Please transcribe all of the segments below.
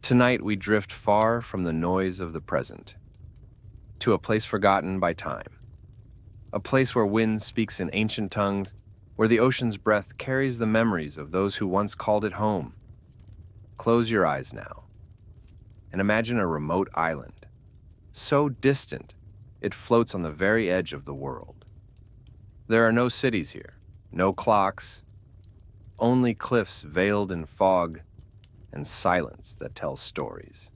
Tonight we drift far from the noise of the present, to a place forgotten by time, a place where wind speaks in ancient tongues, where the ocean's breath carries the memories of those who once called it home. Close your eyes now, and imagine a remote island, so distant it floats on the very edge of the world. There are no cities here, no clocks, only cliffs veiled in fog and silence that tells stories.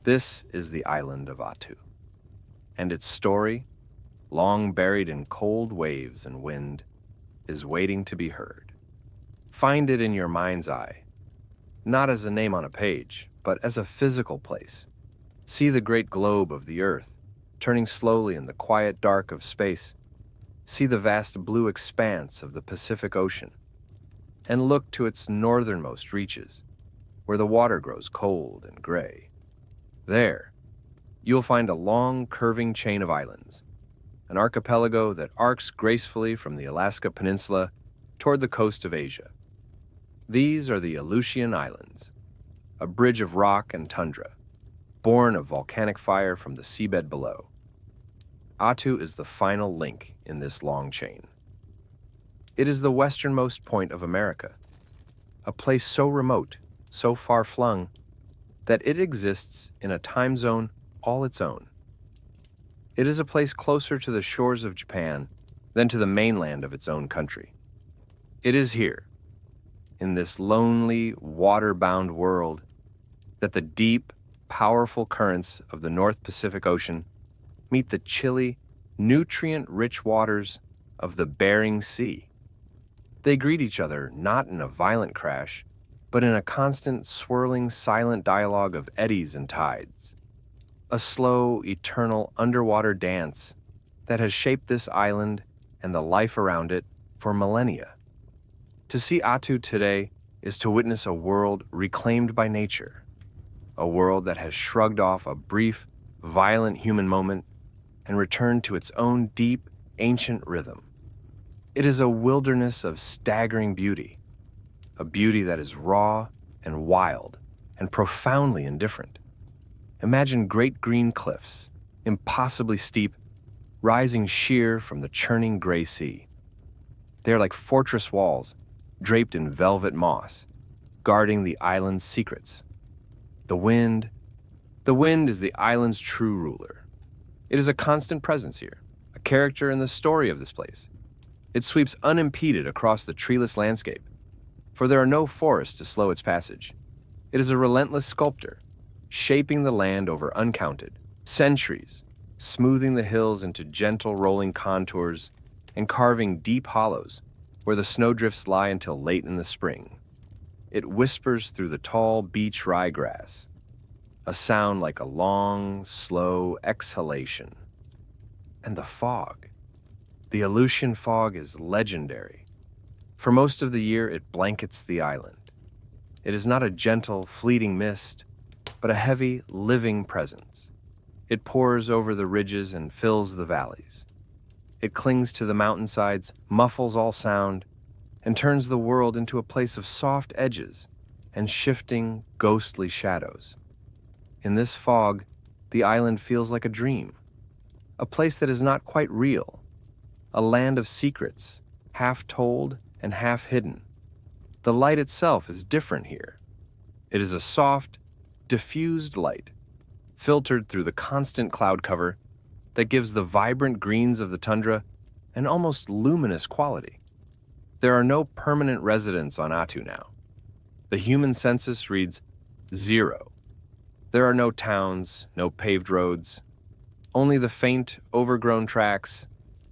This is the island of Attu, and its story, long buried in cold waves and wind, is waiting to be heard. Find it in your mind's eye, not as a name on a page, but as a physical place. See the great globe of the earth, turning slowly in the quiet dark of space. See the vast blue expanse of the Pacific Ocean, and look to its northernmost reaches, where the water grows cold and gray. There, you'll find a long, curving chain of islands, an archipelago that arcs gracefully from the Alaska Peninsula toward the coast of Asia. These are the Aleutian Islands, a bridge of rock and tundra, born of volcanic fire from the seabed below. Attu is the final link in this long chain. It is the westernmost point of America, a place so remote, so far-flung, that it exists in a time zone all its own. It is a place closer to the shores of Japan than to the mainland of its own country. It is here, in this lonely, water-bound world, that the deep, powerful currents of the North Pacific Ocean meet the chilly, nutrient-rich waters of the Bering Sea. They greet each other not in a violent crash, but in a constant, swirling, silent dialogue of eddies and tides. A slow, eternal underwater dance that has shaped this island and the life around it for millennia. To see Attu today is to witness a world reclaimed by nature, a world that has shrugged off a brief, violent human moment and returned to its own deep, ancient rhythm. It is a wilderness of staggering beauty, a beauty that is raw and wild and profoundly indifferent. Imagine great green cliffs, impossibly steep, rising sheer from the churning gray sea. They are like fortress walls, draped in velvet moss, guarding the island's secrets. The wind is the island's true ruler. It is a constant presence here, a character in the story of this place. It sweeps unimpeded across the treeless landscape, for there are no forests to slow its passage. It is a relentless sculptor, shaping the land over uncounted centuries, smoothing the hills into gentle rolling contours and carving deep hollows where the snowdrifts lie until late in the spring. It whispers through the tall beach ryegrass, a sound like a long, slow exhalation. And the fog. The Aleutian fog is legendary. For most of the year, it blankets the island. It is not a gentle, fleeting mist, but a heavy, living presence. It pours over the ridges and fills the valleys. It clings to the mountainsides, muffles all sound, and turns the world into a place of soft edges and shifting, ghostly shadows. In this fog, the island feels like a dream, a place that is not quite real, a land of secrets, half told and half hidden. The light itself is different here. It is a soft, diffused light, filtered through the constant cloud cover that gives the vibrant greens of the tundra an almost luminous quality. There are no permanent residents on Attu now. The human census reads 0. There are no towns, no paved roads, only the faint, overgrown tracks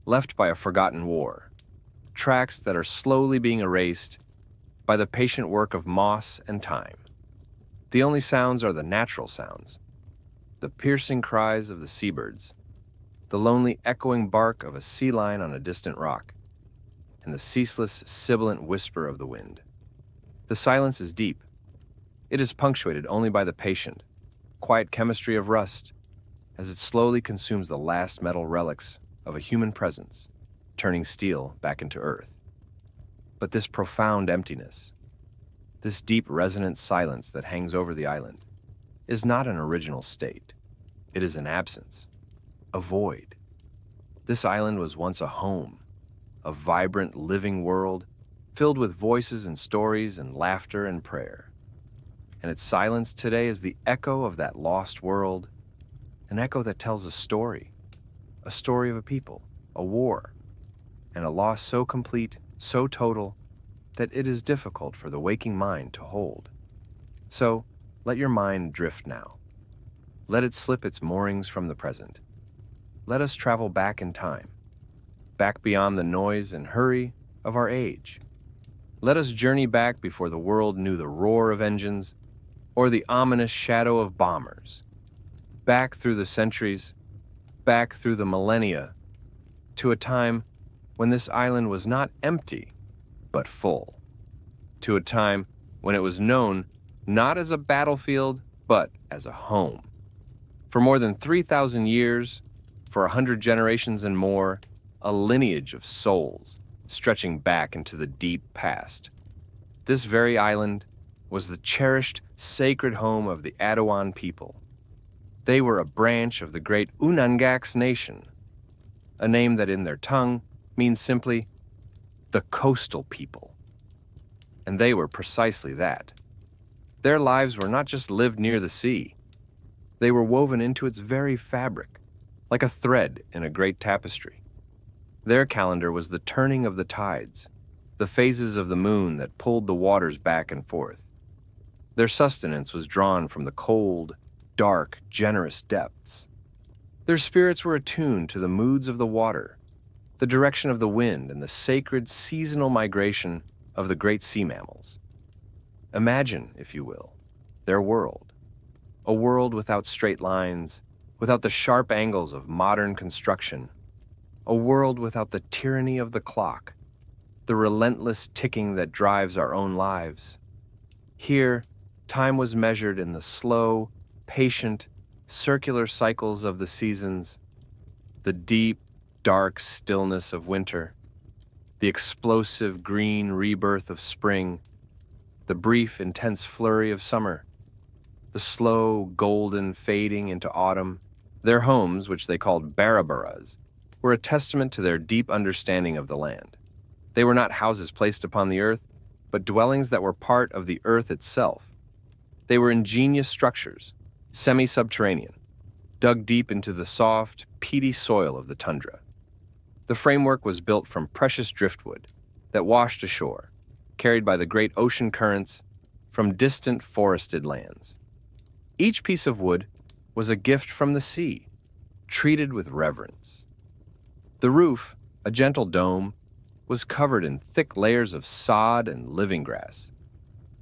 left by a forgotten war, tracks that are slowly being erased by the patient work of moss and time. The only sounds are the natural sounds, the piercing cries of the seabirds, the lonely echoing bark of a sea lion on a distant rock, and the ceaseless, sibilant whisper of the wind. The silence is deep. It is punctuated only by the patient, quiet chemistry of rust as it slowly consumes the last metal relics of a human presence, turning steel back into earth. But this profound emptiness, This deep, resonant silence that hangs over the island is not an original state. It is an absence, a void. This island was once a home, a vibrant, living world filled with voices and stories and laughter and prayer. And its silence today is the echo of that lost world, an echo that tells a story of a people, a war, and a loss so complete, so total, that it is difficult for the waking mind to hold. So, let your mind drift now. Let it slip its moorings from the present. Let us travel back in time, back beyond the noise and hurry of our age. Let us journey back before the world knew the roar of engines or the ominous shadow of bombers. Back through the centuries, back through the millennia, to a time when this island was not empty, but full. To a time when it was known not as a battlefield, but as a home. For more than 3,000 years, for 100 generations and more, a lineage of souls stretching back into the deep past. This very island was the cherished, sacred home of the Attuan people. They were a branch of the great Unangax nation, a name that in their tongue means simply the coastal people. And they were precisely that. Their lives were not just lived near the sea. They were woven into its very fabric, like a thread in a great tapestry. Their calendar was the turning of the tides, the phases of the moon that pulled the waters back and forth. Their sustenance was drawn from the cold, dark, generous depths. Their spirits were attuned to the moods of the water, the direction of the wind, and the sacred seasonal migration of the great sea mammals. Imagine, if you will, their world. A world without straight lines, without the sharp angles of modern construction. A world without the tyranny of the clock, the relentless ticking that drives our own lives. Here, time was measured in the slow, patient, circular cycles of the seasons, the deep, dark stillness of winter, the explosive green rebirth of spring, the brief, intense flurry of summer, the slow, golden fading into autumn. Their homes, which they called barabaras, were a testament to their deep understanding of the land. They were not houses placed upon the earth, but dwellings that were part of the earth itself. They were ingenious structures, semi-subterranean, dug deep into the soft, peaty soil of the tundra. The framework was built from precious driftwood that washed ashore, carried by the great ocean currents from distant forested lands. Each piece of wood was a gift from the sea, treated with reverence. The roof, a gentle dome, was covered in thick layers of sod and living grass,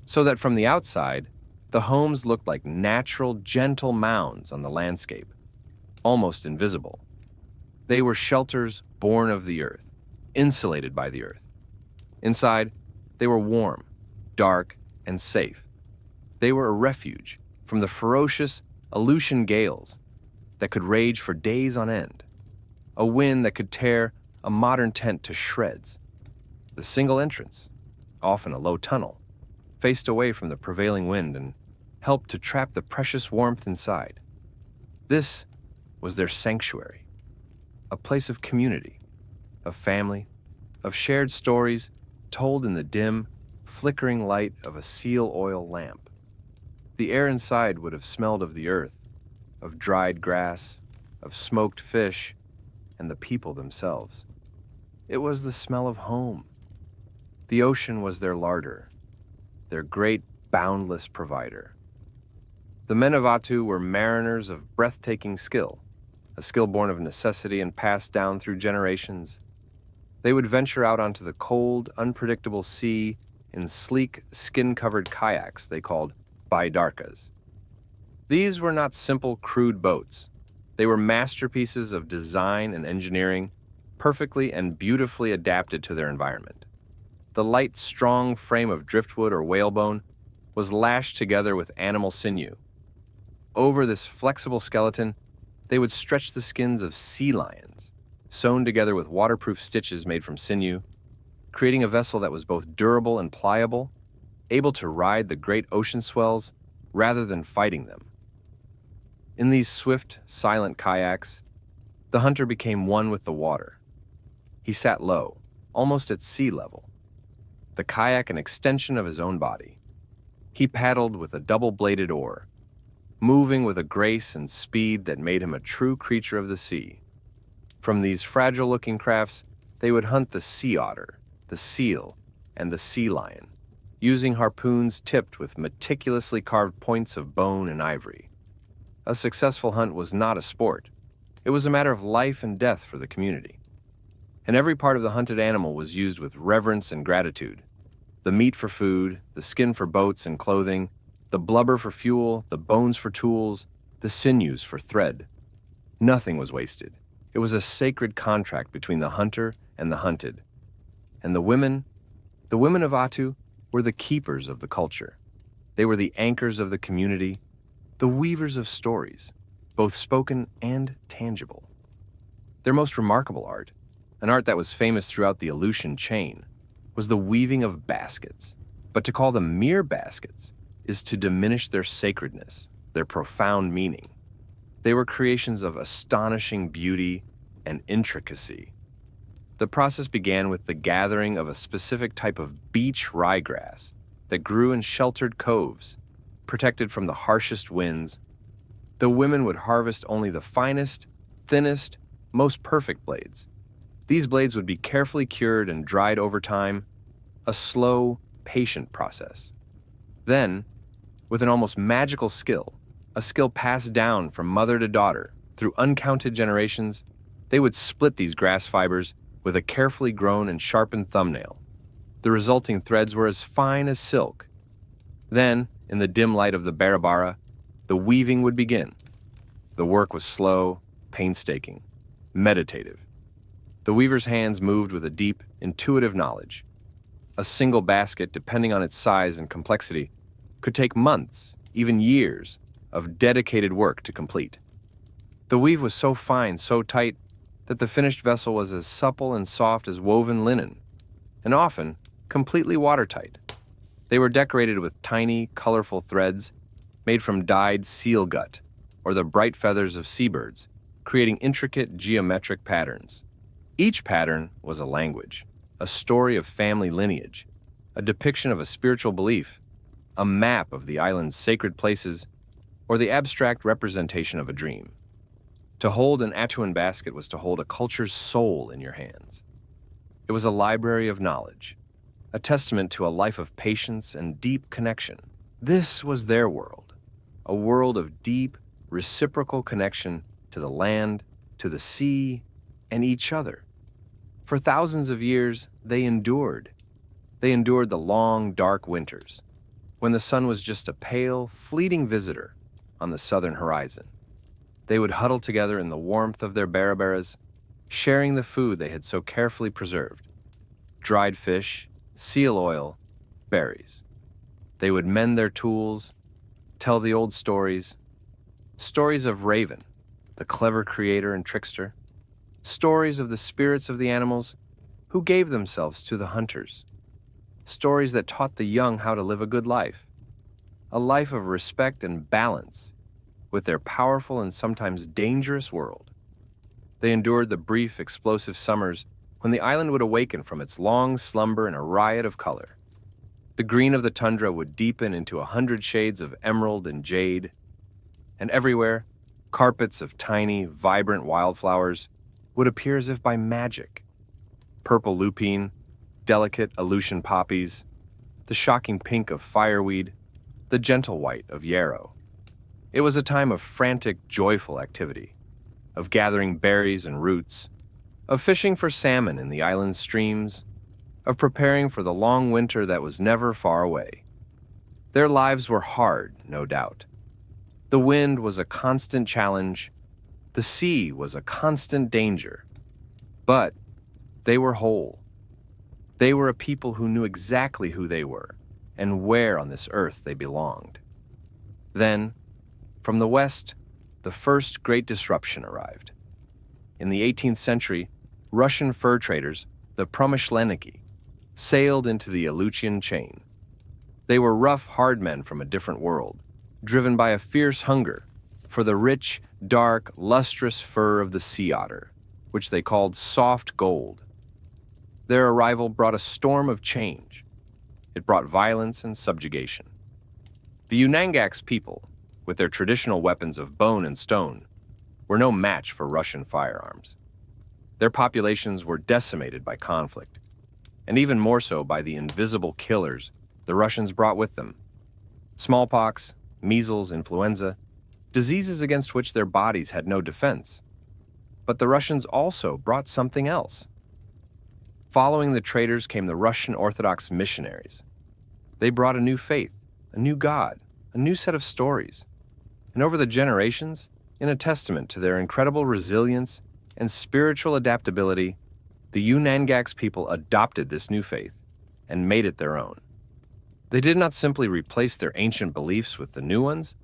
so that from the outside, the homes looked like natural, gentle mounds on the landscape, almost invisible. They were shelters born of the earth, insulated by the earth. Inside, they were warm, dark, and safe. They were a refuge from the ferocious Aleutian gales that could rage for days on end, a wind that could tear a modern tent to shreds. The single entrance, often a low tunnel, faced away from the prevailing wind and helped to trap the precious warmth inside. This was their sanctuary, a place of community, of family, of shared stories told in the dim, flickering light of a seal oil lamp. The air inside would have smelled of the earth, of dried grass, of smoked fish, and the people themselves. It was the smell of home. The ocean was their larder, their great boundless provider. The men of Attu were mariners of breathtaking skill, a skill born of necessity and passed down through generations. They would venture out onto the cold, unpredictable sea in sleek, skin-covered kayaks they called baidarkas. These were not simple, crude boats. They were masterpieces of design and engineering, perfectly and beautifully adapted to their environment. The light, strong frame of driftwood or whalebone was lashed together with animal sinew. Over this flexible skeleton, they would stretch the skins of sea lions, sewn together with waterproof stitches made from sinew, creating a vessel that was both durable and pliable, able to ride the great ocean swells rather than fighting them. In these swift, silent kayaks, the hunter became one with the water. He sat low, almost at sea level, the kayak an extension of his own body. He paddled with a double-bladed oar, moving with a grace and speed that made him a true creature of the sea. From these fragile-looking crafts, they would hunt the sea otter, the seal, and the sea lion, using harpoons tipped with meticulously carved points of bone and ivory. A successful hunt was not a sport. It was a matter of life and death for the community. And every part of the hunted animal was used with reverence and gratitude. The meat for food, the skin for boats and clothing, the blubber for fuel, the bones for tools, the sinews for thread. Nothing was wasted. It was a sacred contract between the hunter and the hunted. And the women of Attu were the keepers of the culture. They were the anchors of the community, the weavers of stories, both spoken and tangible. Their most remarkable art, an art that was famous throughout the Aleutian chain, was the weaving of baskets. But to call them mere baskets is to diminish their sacredness, their profound meaning. They were creations of astonishing beauty and intricacy. The process began with the gathering of a specific type of beach ryegrass that grew in sheltered coves, protected from the harshest winds. The women would harvest only the finest, thinnest, most perfect blades. These blades would be carefully cured and dried over time, a slow, patient process. Then, with an almost magical skill, a skill passed down from mother to daughter through uncounted generations, they would split these grass fibers with a carefully grown and sharpened thumbnail. The resulting threads were as fine as silk. Then, in the dim light of the barabara, the weaving would begin. The work was slow, painstaking, meditative. The weaver's hands moved with a deep, intuitive knowledge. A single basket, depending on its size and complexity, could take months, even years, of dedicated work to complete. The weave was so fine, so tight, that the finished vessel was as supple and soft as woven linen, and often completely watertight. They were decorated with tiny, colorful threads made from dyed seal gut or the bright feathers of seabirds, creating intricate geometric patterns. Each pattern was a language, a story of family lineage, a depiction of a spiritual belief, a map of the island's sacred places, or the abstract representation of a dream. To hold an Attuan basket was to hold a culture's soul in your hands. It was a library of knowledge, a testament to a life of patience and deep connection. This was their world, a world of deep, reciprocal connection to the land, to the sea, and each other. For thousands of years, they endured. They endured the long, dark winters, when the sun was just a pale, fleeting visitor on the southern horizon. They would huddle together in the warmth of their barabaras, sharing the food they had so carefully preserved: dried fish, seal oil, berries. They would mend their tools, tell the old stories of Raven, the clever creator and trickster, stories of the spirits of the animals who gave themselves to the hunters, stories that taught the young how to live a good life, a life of respect and balance with their powerful and sometimes dangerous world. They endured the brief, explosive summers when the island would awaken from its long slumber in a riot of color. The green of the tundra would deepen into 100 shades of emerald and jade, and everywhere, carpets of tiny, vibrant wildflowers would appear as if by magic. Purple lupine, delicate Aleutian poppies, the shocking pink of fireweed, the gentle white of yarrow. It was a time of frantic, joyful activity, of gathering berries and roots, of fishing for salmon in the island's streams, of preparing for the long winter that was never far away. Their lives were hard, no doubt. The wind was a constant challenge. The sea was a constant danger. But they were whole. They were a people who knew exactly who they were and where on this earth they belonged. Then, from the west, the first great disruption arrived. In the 18th century, Russian fur traders, the Promyshleniki, sailed into the Aleutian chain. They were rough, hard men from a different world, driven by a fierce hunger for the rich, dark, lustrous fur of the sea otter, which they called soft gold. Their arrival brought a storm of change. It brought violence and subjugation. The Unangax people, with their traditional weapons of bone and stone, were no match for Russian firearms. Their populations were decimated by conflict, and even more so by the invisible killers the Russians brought with them. Smallpox, measles, influenza, diseases against which their bodies had no defense. But the Russians also brought something else. Following the traders came the Russian Orthodox missionaries. They brought a new faith, a new God, a new set of stories. And over the generations, in a testament to their incredible resilience and spiritual adaptability, the Unangax people adopted this new faith and made it their own. They did not simply replace their ancient beliefs with the new ones,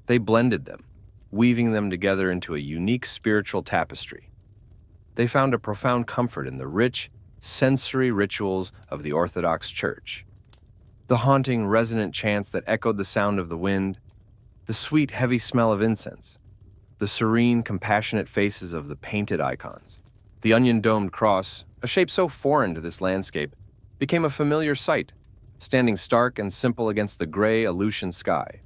they blended them, weaving them together into a unique spiritual tapestry. They found a profound comfort in the rich, sensory rituals of the Orthodox Church. The haunting, resonant chants that echoed the sound of the wind, the sweet, heavy smell of incense, the serene, compassionate faces of the painted icons. The onion-domed cross, a shape so foreign to this landscape, became a familiar sight, standing stark and simple against the gray Aleutian sky.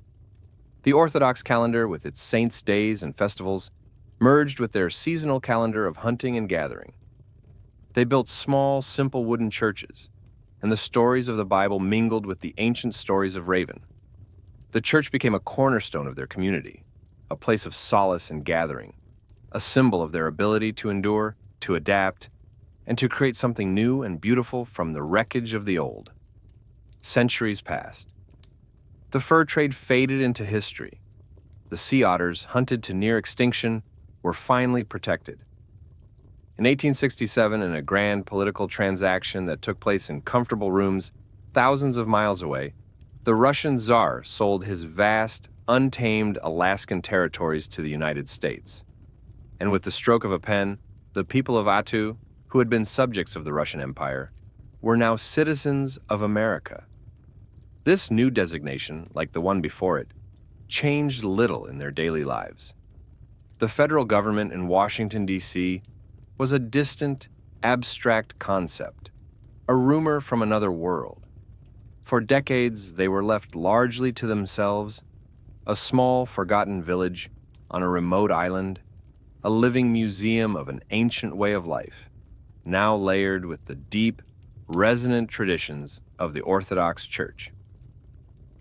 The Orthodox calendar, with its saints' days and festivals, merged with their seasonal calendar of hunting and gathering. They built small, simple wooden churches, and the stories of the Bible mingled with the ancient stories of Raven. The church became a cornerstone of their community, a place of solace and gathering, a symbol of their ability to endure, to adapt, and to create something new and beautiful from the wreckage of the old. Centuries passed. The fur trade faded into history. The sea otters, hunted to near extinction, were finally protected. In 1867, in a grand political transaction that took place in comfortable rooms thousands of miles away, the Russian Tsar sold his vast, untamed Alaskan territories to the United States. And with the stroke of a pen, the people of Attu, who had been subjects of the Russian Empire, were now citizens of America. This new designation, like the one before it, changed little in their daily lives. The federal government in Washington, D.C., was a distant, abstract concept, a rumor from another world. For decades, they were left largely to themselves, a small, forgotten village on a remote island, a living museum of an ancient way of life, now layered with the deep, resonant traditions of the Orthodox Church.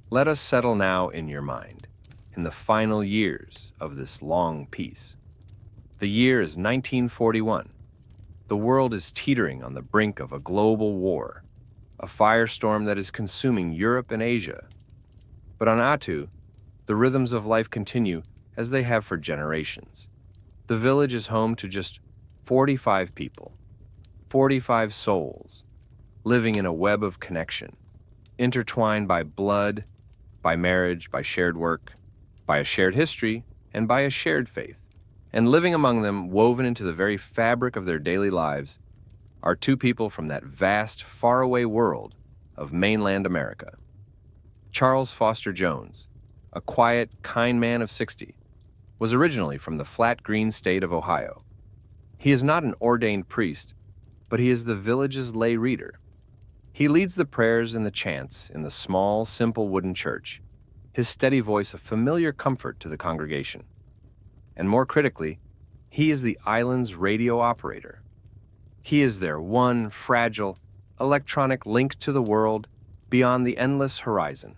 Let us settle now in your mind, in the final years of this long peace. The year is 1941. The world is teetering on the brink of a global war, a firestorm that is consuming Europe and Asia. But on Attu, the rhythms of life continue as they have for generations. The village is home to just 45 people, 45 souls, living in a web of connection, intertwined by blood, by marriage, by shared work, by a shared history, and by a shared faith. And living among them, woven into the very fabric of their daily lives, are two people from that vast, faraway world of mainland America. Charles Foster Jones, a quiet, kind man of 60, was originally from the flat, green state of Ohio. He is not an ordained priest, but he is the village's lay reader. He leads the prayers and the chants in the small, simple wooden church, his steady voice a familiar comfort to the congregation. And more critically, he is the island's radio operator. He is their one fragile, electronic link to the world beyond the endless horizon.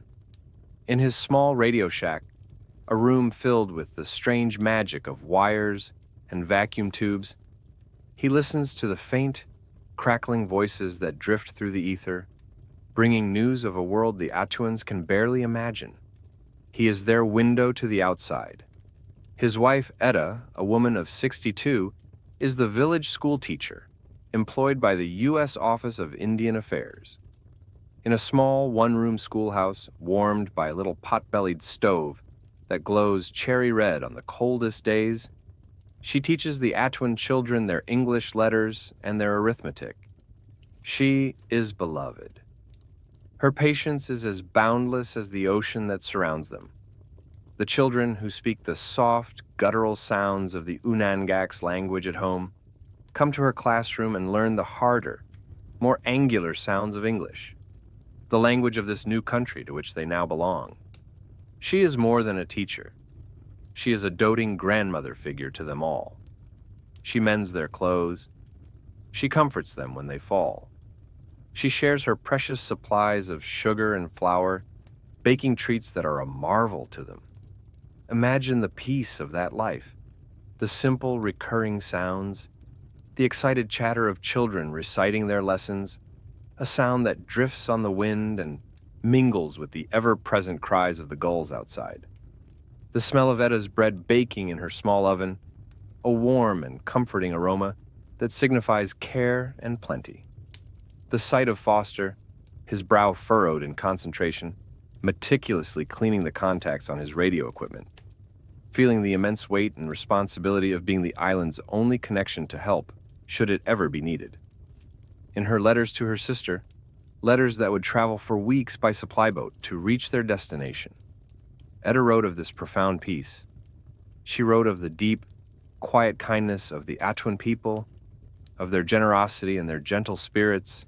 In his small radio shack, a room filled with the strange magic of wires and vacuum tubes, he listens to the faint, crackling voices that drift through the ether, bringing news of a world the Attuans can barely imagine. He is their window to the outside. His wife, Etta, a woman of 62, is the village school teacher, employed by the U.S. Office of Indian Affairs. In a small one-room schoolhouse warmed by a little pot-bellied stove that glows cherry red on the coldest days, she teaches the Attuan children their English letters and their arithmetic. She is beloved. Her patience is as boundless as the ocean that surrounds them. The children who speak the soft, guttural sounds of the Unangak's language at home come to her classroom and learn the harder, more angular sounds of English, the language of this new country to which they now belong. She is more than a teacher. She is a doting grandmother figure to them all. She mends their clothes. She comforts them when they fall. She shares her precious supplies of sugar and flour, baking treats that are a marvel to them. Imagine the peace of that life, the simple recurring sounds, the excited chatter of children reciting their lessons, a sound that drifts on the wind and mingles with the ever-present cries of the gulls outside. The smell of Etta's bread baking in her small oven, a warm and comforting aroma that signifies care and plenty. The sight of Foster, his brow furrowed in concentration, meticulously cleaning the contacts on his radio equipment, feeling the immense weight and responsibility of being the island's only connection to help, should it ever be needed. In her letters to her sister, letters that would travel for weeks by supply boat to reach their destination, Etta wrote of this profound peace. She wrote of the deep, quiet kindness of the Attuan people, of their generosity and their gentle spirits.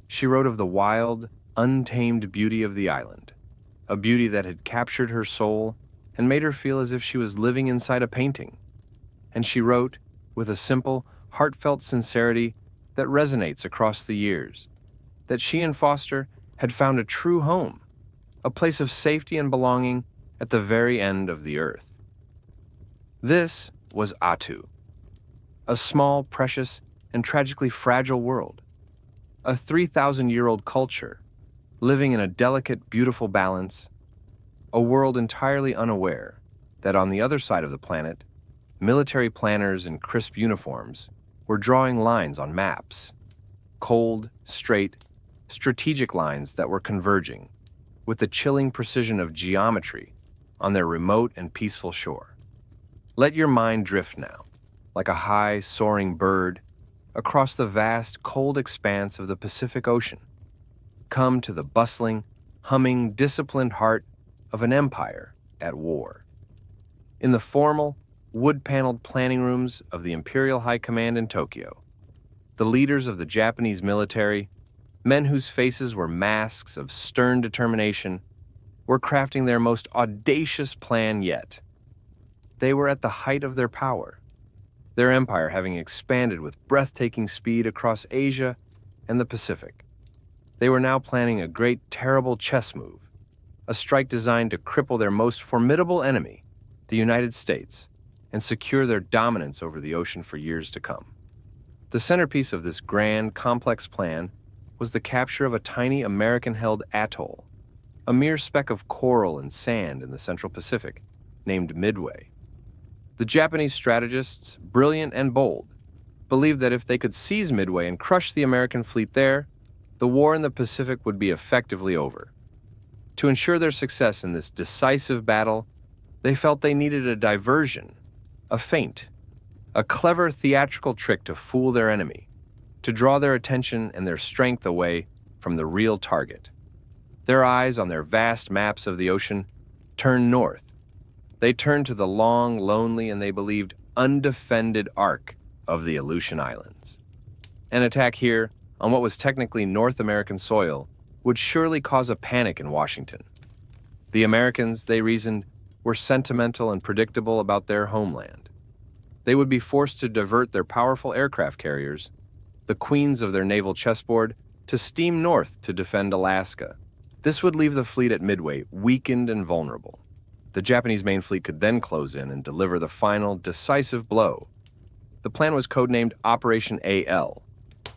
She wrote of the wild, untamed beauty of the island, a beauty that had captured her soul and made her feel as if she was living inside a painting. And she wrote, with a simple, heartfelt sincerity that resonates across the years, that she and Foster had found a true home, a place of safety and belonging at the very end of the earth. This was Attu, a small, precious, and tragically fragile world, a 3,000-year-old culture living in a delicate, beautiful balance, a world entirely unaware that on the other side of the planet, military planners in crisp uniforms were drawing lines on maps, cold, straight, strategic lines that were converging with the chilling precision of geometry on their remote and peaceful shore. Let your mind drift now, like a high, soaring bird, across the vast, cold expanse of the Pacific Ocean. Come to the bustling, humming, disciplined heart of an empire at war. In the formal, wood-paneled planning rooms of the Imperial High Command in Tokyo, the leaders of the Japanese military, men whose faces were masks of stern determination, were crafting their most audacious plan yet. They were at the height of their power, their empire having expanded with breathtaking speed across Asia and the Pacific. They were now planning a great, terrible chess move, a strike designed to cripple their most formidable enemy, the United States, and secure their dominance over the ocean for years to come. The centerpiece of this grand, complex plan was the capture of a tiny American-held atoll, a mere speck of coral and sand in the Central Pacific, named Midway. The Japanese strategists, brilliant and bold, believed that if they could seize Midway and crush the American fleet there, the war in the Pacific would be effectively over. To ensure their success in this decisive battle, they felt they needed a diversion, a feint, a clever theatrical trick to fool their enemy, to draw their attention and their strength away from the real target. Their eyes on their vast maps of the ocean turned north. They turned to the long, lonely, and they believed undefended arc of the Aleutian Islands. An attack here, on what was technically North American soil, would surely cause a panic in Washington. The Americans, they reasoned, were sentimental and predictable about their homeland. They would be forced to divert their powerful aircraft carriers, the queens of their naval chessboard, to steam north to defend Alaska. This would leave the fleet at Midway weakened and vulnerable. The Japanese main fleet could then close in and deliver the final, decisive blow. The plan was codenamed Operation AL.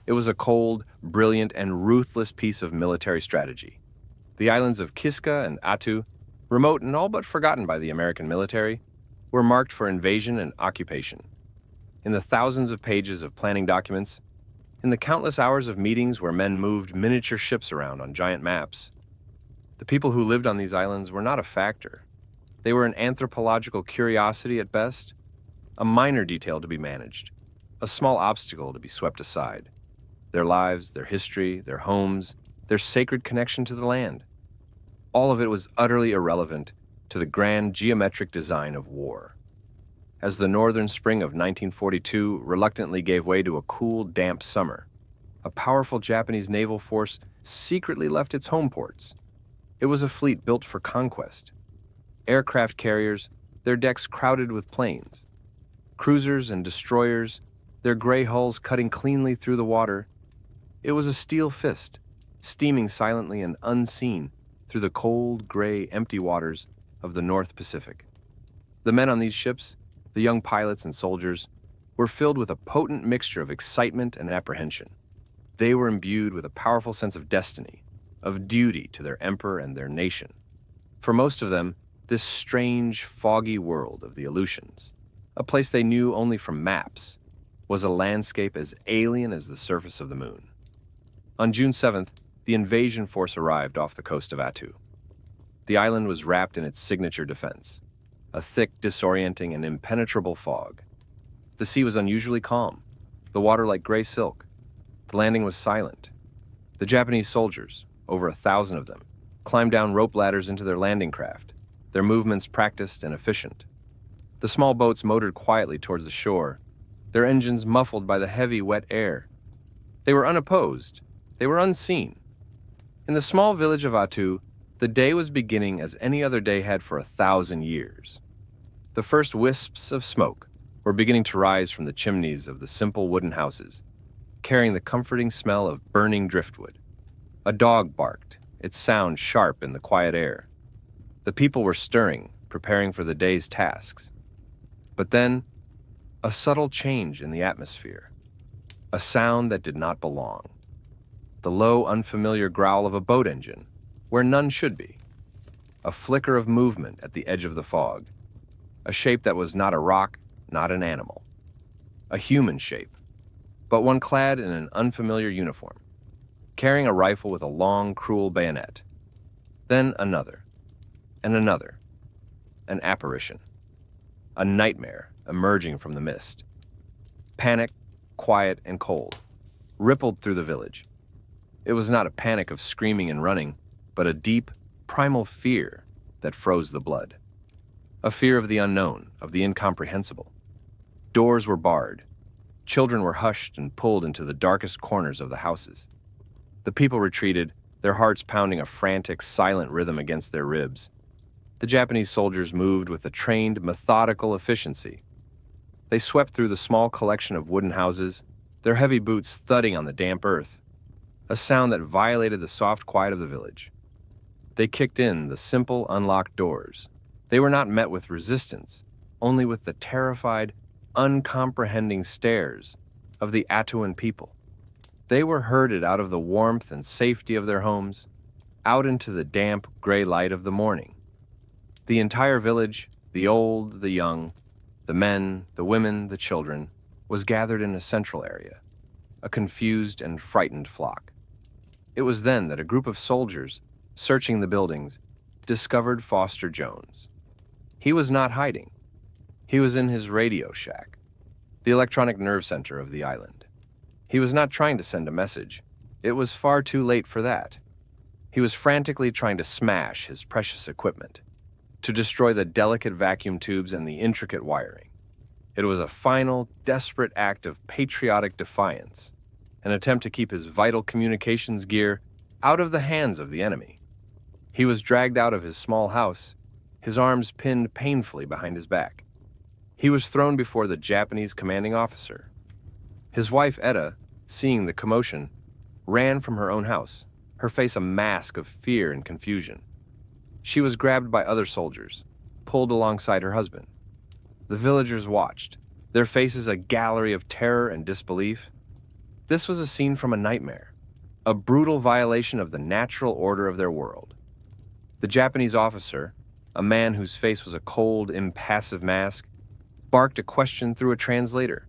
It was a cold, brilliant, and ruthless piece of military strategy. The islands of Kiska and Attu, remote and all but forgotten by the American military, were marked for invasion and occupation. In the thousands of pages of planning documents, in the countless hours of meetings where men moved miniature ships around on giant maps, the people who lived on these islands were not a factor. They were an anthropological curiosity at best, a minor detail to be managed, a small obstacle to be swept aside. Their lives, their history, their homes, their sacred connection to the land. All of it was utterly irrelevant to the grand geometric design of war. As the northern spring of 1942 reluctantly gave way to a cool, damp summer, a powerful Japanese naval force secretly left its home ports. It was a fleet built for conquest. Aircraft carriers, their decks crowded with planes. Cruisers and destroyers, their gray hulls cutting cleanly through the water. It was a steel fist, steaming silently and unseen through the cold, gray, empty waters of the North Pacific. The men on these ships, the young pilots and soldiers, were filled with a potent mixture of excitement and apprehension. They were imbued with a powerful sense of destiny, of duty to their emperor and their nation. For most of them, this strange, foggy world of the Aleutians, a place they knew only from maps, was a landscape as alien as the surface of the moon. On June 7th, the invasion force arrived off the coast of Attu. The island was wrapped in its signature defense, a thick, disorienting, and impenetrable fog. The sea was unusually calm, the water like gray silk. The landing was silent. The Japanese soldiers, over 1,000 of them, climbed down rope ladders into their landing craft, their movements practiced and efficient. The small boats motored quietly towards the shore, their engines muffled by the heavy, wet air. They were unopposed. They were unseen. In the small village of Attu, the day was beginning as any other day had for 1,000 years. The first wisps of smoke were beginning to rise from the chimneys of the simple wooden houses, carrying the comforting smell of burning driftwood. A dog barked, its sound sharp in the quiet air. The people were stirring, preparing for the day's tasks. But then, a subtle change in the atmosphere. A sound that did not belong. The low, unfamiliar growl of a boat engine, where none should be. A flicker of movement at the edge of the fog. A shape that was not a rock, not an animal. A human shape, but one clad in an unfamiliar uniform, carrying a rifle with a long, cruel bayonet. Then another, and another. An apparition. A nightmare emerging from the mist. Panic, quiet and cold, rippled through the village. It was not a panic of screaming and running, but a deep, primal fear that froze the blood. A fear of the unknown, of the incomprehensible. Doors were barred. Children were hushed and pulled into the darkest corners of the houses. The people retreated, their hearts pounding a frantic, silent rhythm against their ribs. The Japanese soldiers moved with a trained, methodical efficiency. They swept through the small collection of wooden houses, their heavy boots thudding on the damp earth, a sound that violated the soft quiet of the village. They kicked in the simple, unlocked doors. They were not met with resistance, only with the terrified, uncomprehending stares of the Attuan people. They were herded out of the warmth and safety of their homes, out into the damp, gray light of the morning. The entire village, the old, the young, the men, the women, the children, was gathered in a central area, a confused and frightened flock. It was then that a group of soldiers, searching the buildings, discovered Foster Jones. He was not hiding. He was in his radio shack, the electronic nerve center of the island. He was not trying to send a message. It was far too late for that. He was frantically trying to smash his precious equipment, to destroy the delicate vacuum tubes and the intricate wiring. It was a final, desperate act of patriotic defiance, an attempt to keep his vital communications gear out of the hands of the enemy. He was dragged out of his small house, his arms pinned painfully behind his back. He was thrown before the Japanese commanding officer. His wife, Etta, seeing the commotion, ran from her own house, her face a mask of fear and confusion. She was grabbed by other soldiers, pulled alongside her husband. The villagers watched, their faces a gallery of terror and disbelief. This was a scene from a nightmare, a brutal violation of the natural order of their world. The Japanese officer, a man whose face was a cold, impassive mask, barked a question through a translator.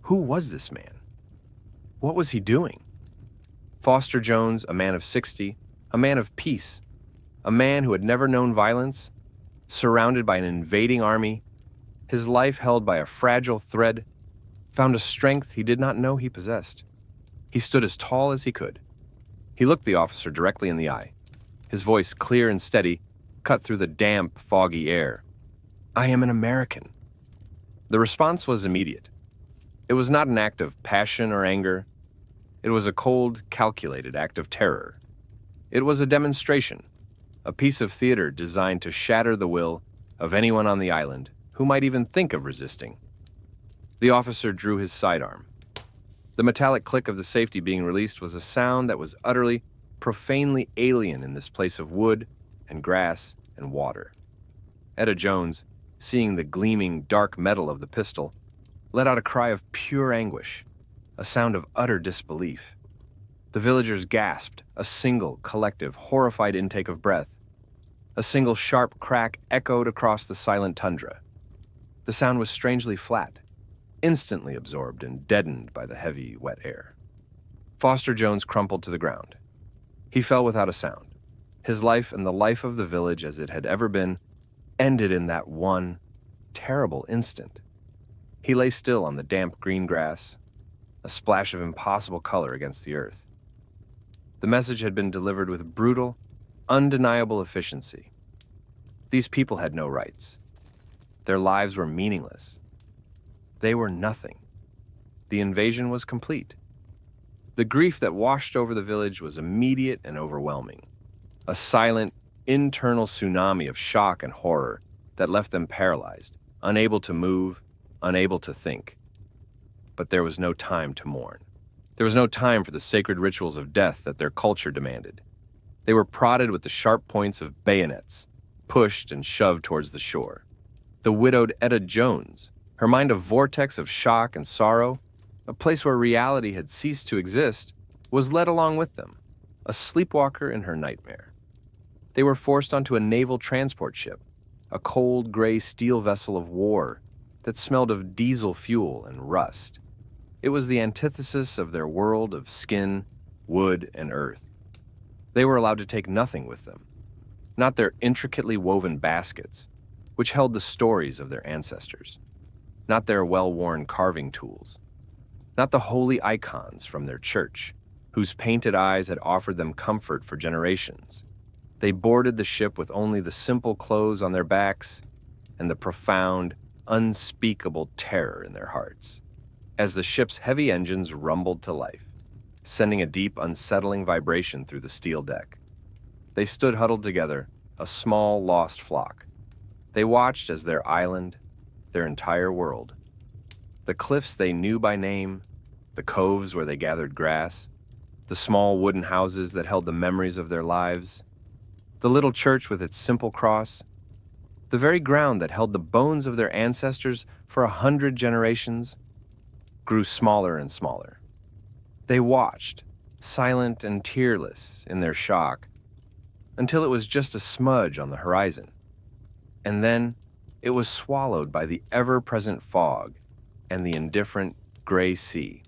Who was this man? What was he doing? Foster Jones, a man of 60, a man of peace, a man who had never known violence, surrounded by an invading army, his life held by a fragile thread, found a strength he did not know he possessed. He stood as tall as he could. He looked the officer directly in the eye. His voice, clear and steady, cut through the damp, foggy air. "I am an American." The response was immediate. It was not an act of passion or anger. It was a cold, calculated act of terror. It was a demonstration, a piece of theater designed to shatter the will of anyone on the island who might even think of resisting. The officer drew his sidearm. The metallic click of the safety being released was a sound that was utterly, profanely alien in this place of wood and grass and water. Etta Jones, seeing the gleaming dark metal of the pistol, let out a cry of pure anguish, a sound of utter disbelief. The villagers gasped, a single, collective, horrified intake of breath. A single sharp crack echoed across the silent tundra. The sound was strangely flat, instantly absorbed and deadened by the heavy, wet air. Foster Jones crumpled to the ground. He fell without a sound. His life and the life of the village as it had ever been ended in that one terrible instant. He lay still on the damp green grass, a splash of impossible color against the earth. The message had been delivered with brutal, undeniable efficiency. These people had no rights. Their lives were meaningless. They were nothing. The invasion was complete. The grief that washed over the village was immediate and overwhelming. A silent, internal tsunami of shock and horror that left them paralyzed, unable to move, unable to think. But there was no time to mourn. There was no time for the sacred rituals of death that their culture demanded. They were prodded with the sharp points of bayonets, pushed and shoved towards the shore. The widowed Etta Jones, her mind a vortex of shock and sorrow, a place where reality had ceased to exist, was led along with them, a sleepwalker in her nightmare. They were forced onto a naval transport ship, a cold gray steel vessel of war that smelled of diesel fuel and rust. It was the antithesis of their world of skin, wood, and earth. They were allowed to take nothing with them, not their intricately woven baskets, which held the stories of their ancestors, not their well-worn carving tools, not the holy icons from their church, whose painted eyes had offered them comfort for generations. They boarded the ship with only the simple clothes on their backs and the profound, unspeakable terror in their hearts. As the ship's heavy engines rumbled to life, sending a deep, unsettling vibration through the steel deck, they stood huddled together, a small, lost flock. They watched as their island, their entire world, the cliffs they knew by name, the coves where they gathered grass, the small wooden houses that held the memories of their lives, the little church with its simple cross, the very ground that held the bones of their ancestors for 100 generations, grew smaller and smaller. They watched, silent and tearless in their shock, until it was just a smudge on the horizon. And then it was swallowed by the ever-present fog and the indifferent gray sea.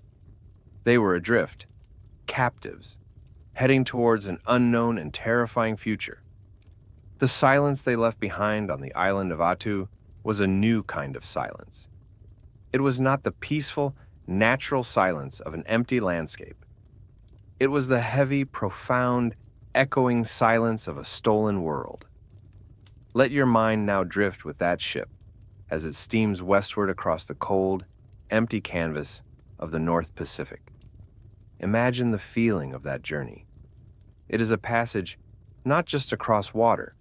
They were adrift, captives, heading towards an unknown and terrifying future. The silence they left behind on the island of Attu was a new kind of silence. It was not the peaceful, natural silence of an empty landscape. It was the heavy, profound, echoing silence of a stolen world. Let your mind now drift with that ship as it steams westward across the cold, empty canvas of the North Pacific. Imagine the feeling of that journey. It is a passage not just across water,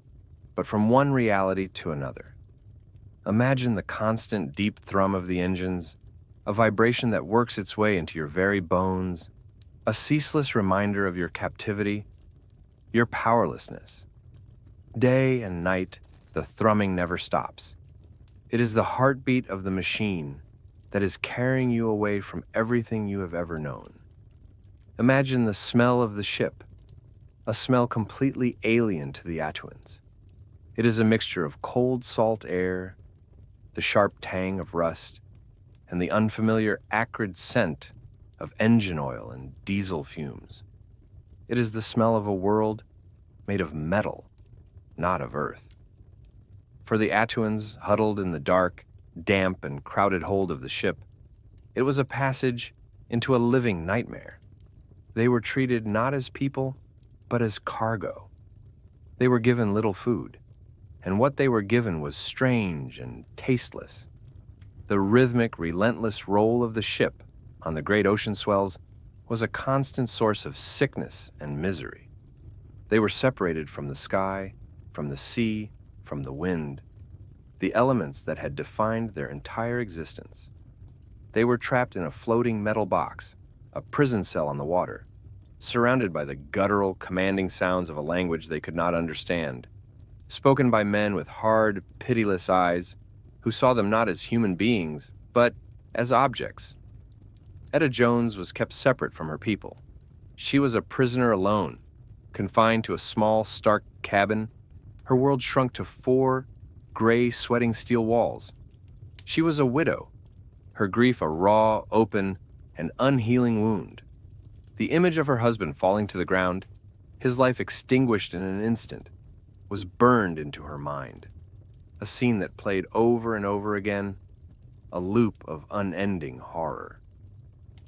but from one reality to another. Imagine the constant deep thrum of the engines, a vibration that works its way into your very bones, a ceaseless reminder of your captivity, your powerlessness. Day and night, the thrumming never stops. It is the heartbeat of the machine that is carrying you away from everything you have ever known. Imagine the smell of the ship, a smell completely alien to the Attuans. It is a mixture of cold salt air, the sharp tang of rust, and the unfamiliar acrid scent of engine oil and diesel fumes. It is the smell of a world made of metal, not of earth. For the Attuans, huddled in the dark, damp, and crowded hold of the ship, it was a passage into a living nightmare. They were treated not as people, but as cargo. They were given little food, and what they were given was strange and tasteless. The rhythmic, relentless roll of the ship on the great ocean swells was a constant source of sickness and misery. They were separated from the sky, from the sea, from the wind, the elements that had defined their entire existence. They were trapped in a floating metal box, a prison cell on the water, surrounded by the guttural, commanding sounds of a language they could not understand, spoken by men with hard, pitiless eyes who saw them not as human beings, but as objects. Etta Jones was kept separate from her people. She was a prisoner alone, confined to a small, stark cabin. Her world shrunk to 4 gray, sweating steel walls. She was a widow, her grief a raw, open, and unhealing wound. The image of her husband falling to the ground, his life extinguished in an instant, was burned into her mind. A scene that played over and over again, a loop of unending horror.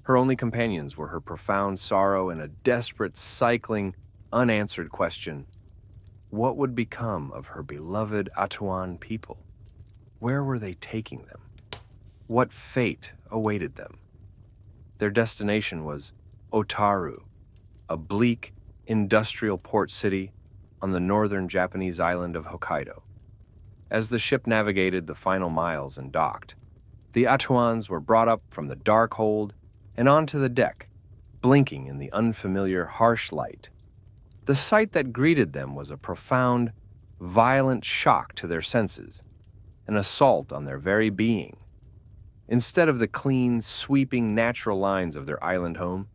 Her only companions were her profound sorrow and a desperate, cycling, unanswered question. What would become of her beloved Attuan people? Where were they taking them? What fate awaited them? Their destination was Otaru, a bleak, industrial port city on the northern Japanese island of Hokkaido. As the ship navigated the final miles and docked, the Attuans were brought up from the dark hold and onto the deck, blinking in the unfamiliar, harsh light. The sight that greeted them was a profound, violent shock to their senses, an assault on their very being. Instead of the clean, sweeping, natural lines of their island home,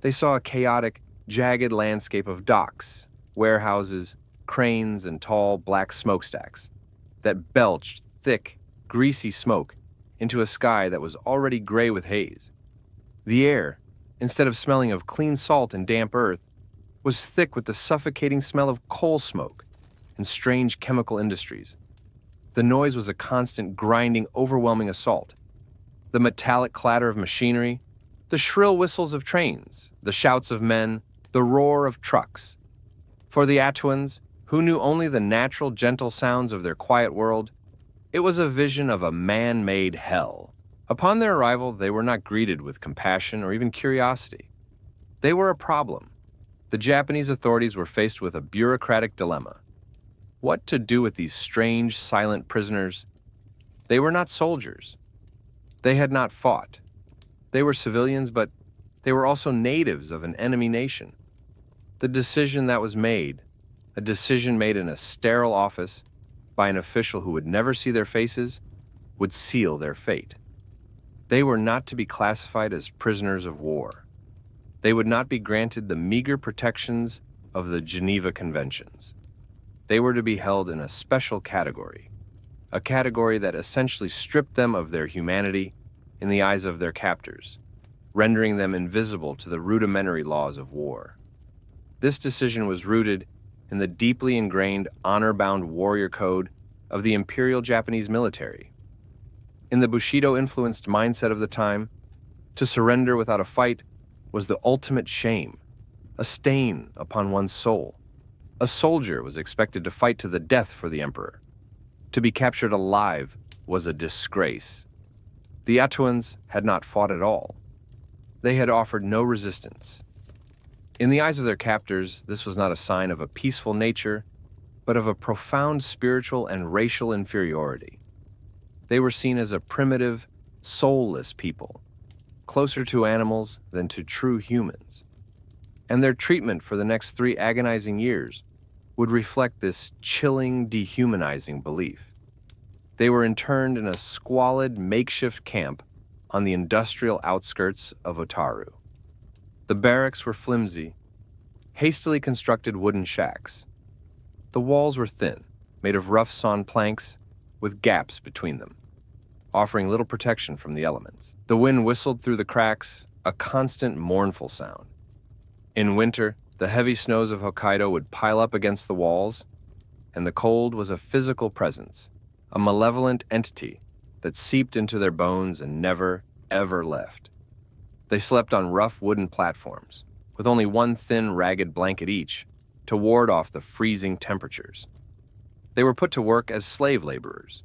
they saw a chaotic, jagged landscape of docks, warehouses, cranes, and tall, black smokestacks that belched thick, greasy smoke into a sky that was already gray with haze. The air, instead of smelling of clean salt and damp earth, was thick with the suffocating smell of coal smoke and strange chemical industries. The noise was a constant, grinding, overwhelming assault. The metallic clatter of machinery, the shrill whistles of trains, the shouts of men, the roar of trucks. For the Attuans, who knew only the natural, gentle sounds of their quiet world, it was a vision of a man-made hell. Upon their arrival, they were not greeted with compassion or even curiosity. They were a problem. The Japanese authorities were faced with a bureaucratic dilemma. What to do with these strange, silent prisoners? They were not soldiers. They had not fought. They were civilians, but they were also natives of an enemy nation. The decision that was made, a decision made in a sterile office by an official who would never see their faces, would seal their fate. They were not to be classified as prisoners of war. They would not be granted the meager protections of the Geneva Conventions. They were to be held in a special category, a category that essentially stripped them of their humanity in the eyes of their captors, rendering them invisible to the rudimentary laws of war. This decision was rooted in the deeply ingrained honor-bound warrior code of the Imperial Japanese military. In the Bushido-influenced mindset of the time, to surrender without a fight was the ultimate shame, a stain upon one's soul. A soldier was expected to fight to the death for the emperor. To be captured alive was a disgrace. The Attuans had not fought at all. They had offered no resistance. In the eyes of their captors, this was not a sign of a peaceful nature, but of a profound spiritual and racial inferiority. They were seen as a primitive, soulless people, closer to animals than to true humans. And their treatment for the next 3 agonizing years would reflect this chilling, dehumanizing belief. They were interned in a squalid, makeshift camp on the industrial outskirts of Otaru. The barracks were flimsy, hastily constructed wooden shacks. The walls were thin, made of rough sawn planks with gaps between them, offering little protection from the elements. The wind whistled through the cracks, a constant mournful sound. In winter, the heavy snows of Hokkaido would pile up against the walls, and the cold was a physical presence, a malevolent entity that seeped into their bones and never, ever left. They slept on rough wooden platforms, with only one thin, ragged blanket each, to ward off the freezing temperatures. They were put to work as slave laborers.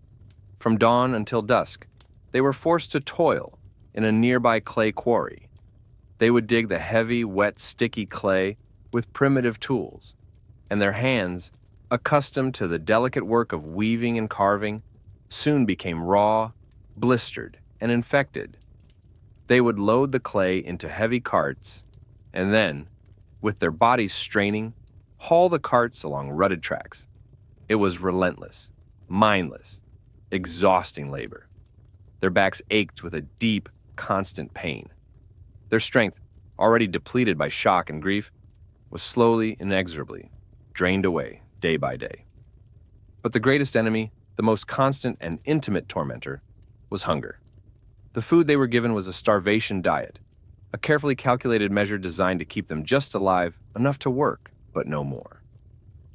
From dawn until dusk, they were forced to toil in a nearby clay quarry. They would dig the heavy, wet, sticky clay with primitive tools, and their hands, accustomed to the delicate work of weaving and carving, soon became raw, blistered, and infected. They would load the clay into heavy carts, and then, with their bodies straining, haul the carts along rutted tracks. It was relentless, mindless, exhausting labor. Their backs ached with a deep, constant pain. Their strength, already depleted by shock and grief, was slowly, inexorably drained away day by day. But the greatest enemy, the most constant and intimate tormentor, was hunger. The food they were given was a starvation diet, a carefully calculated measure designed to keep them just alive, enough to work, but no more.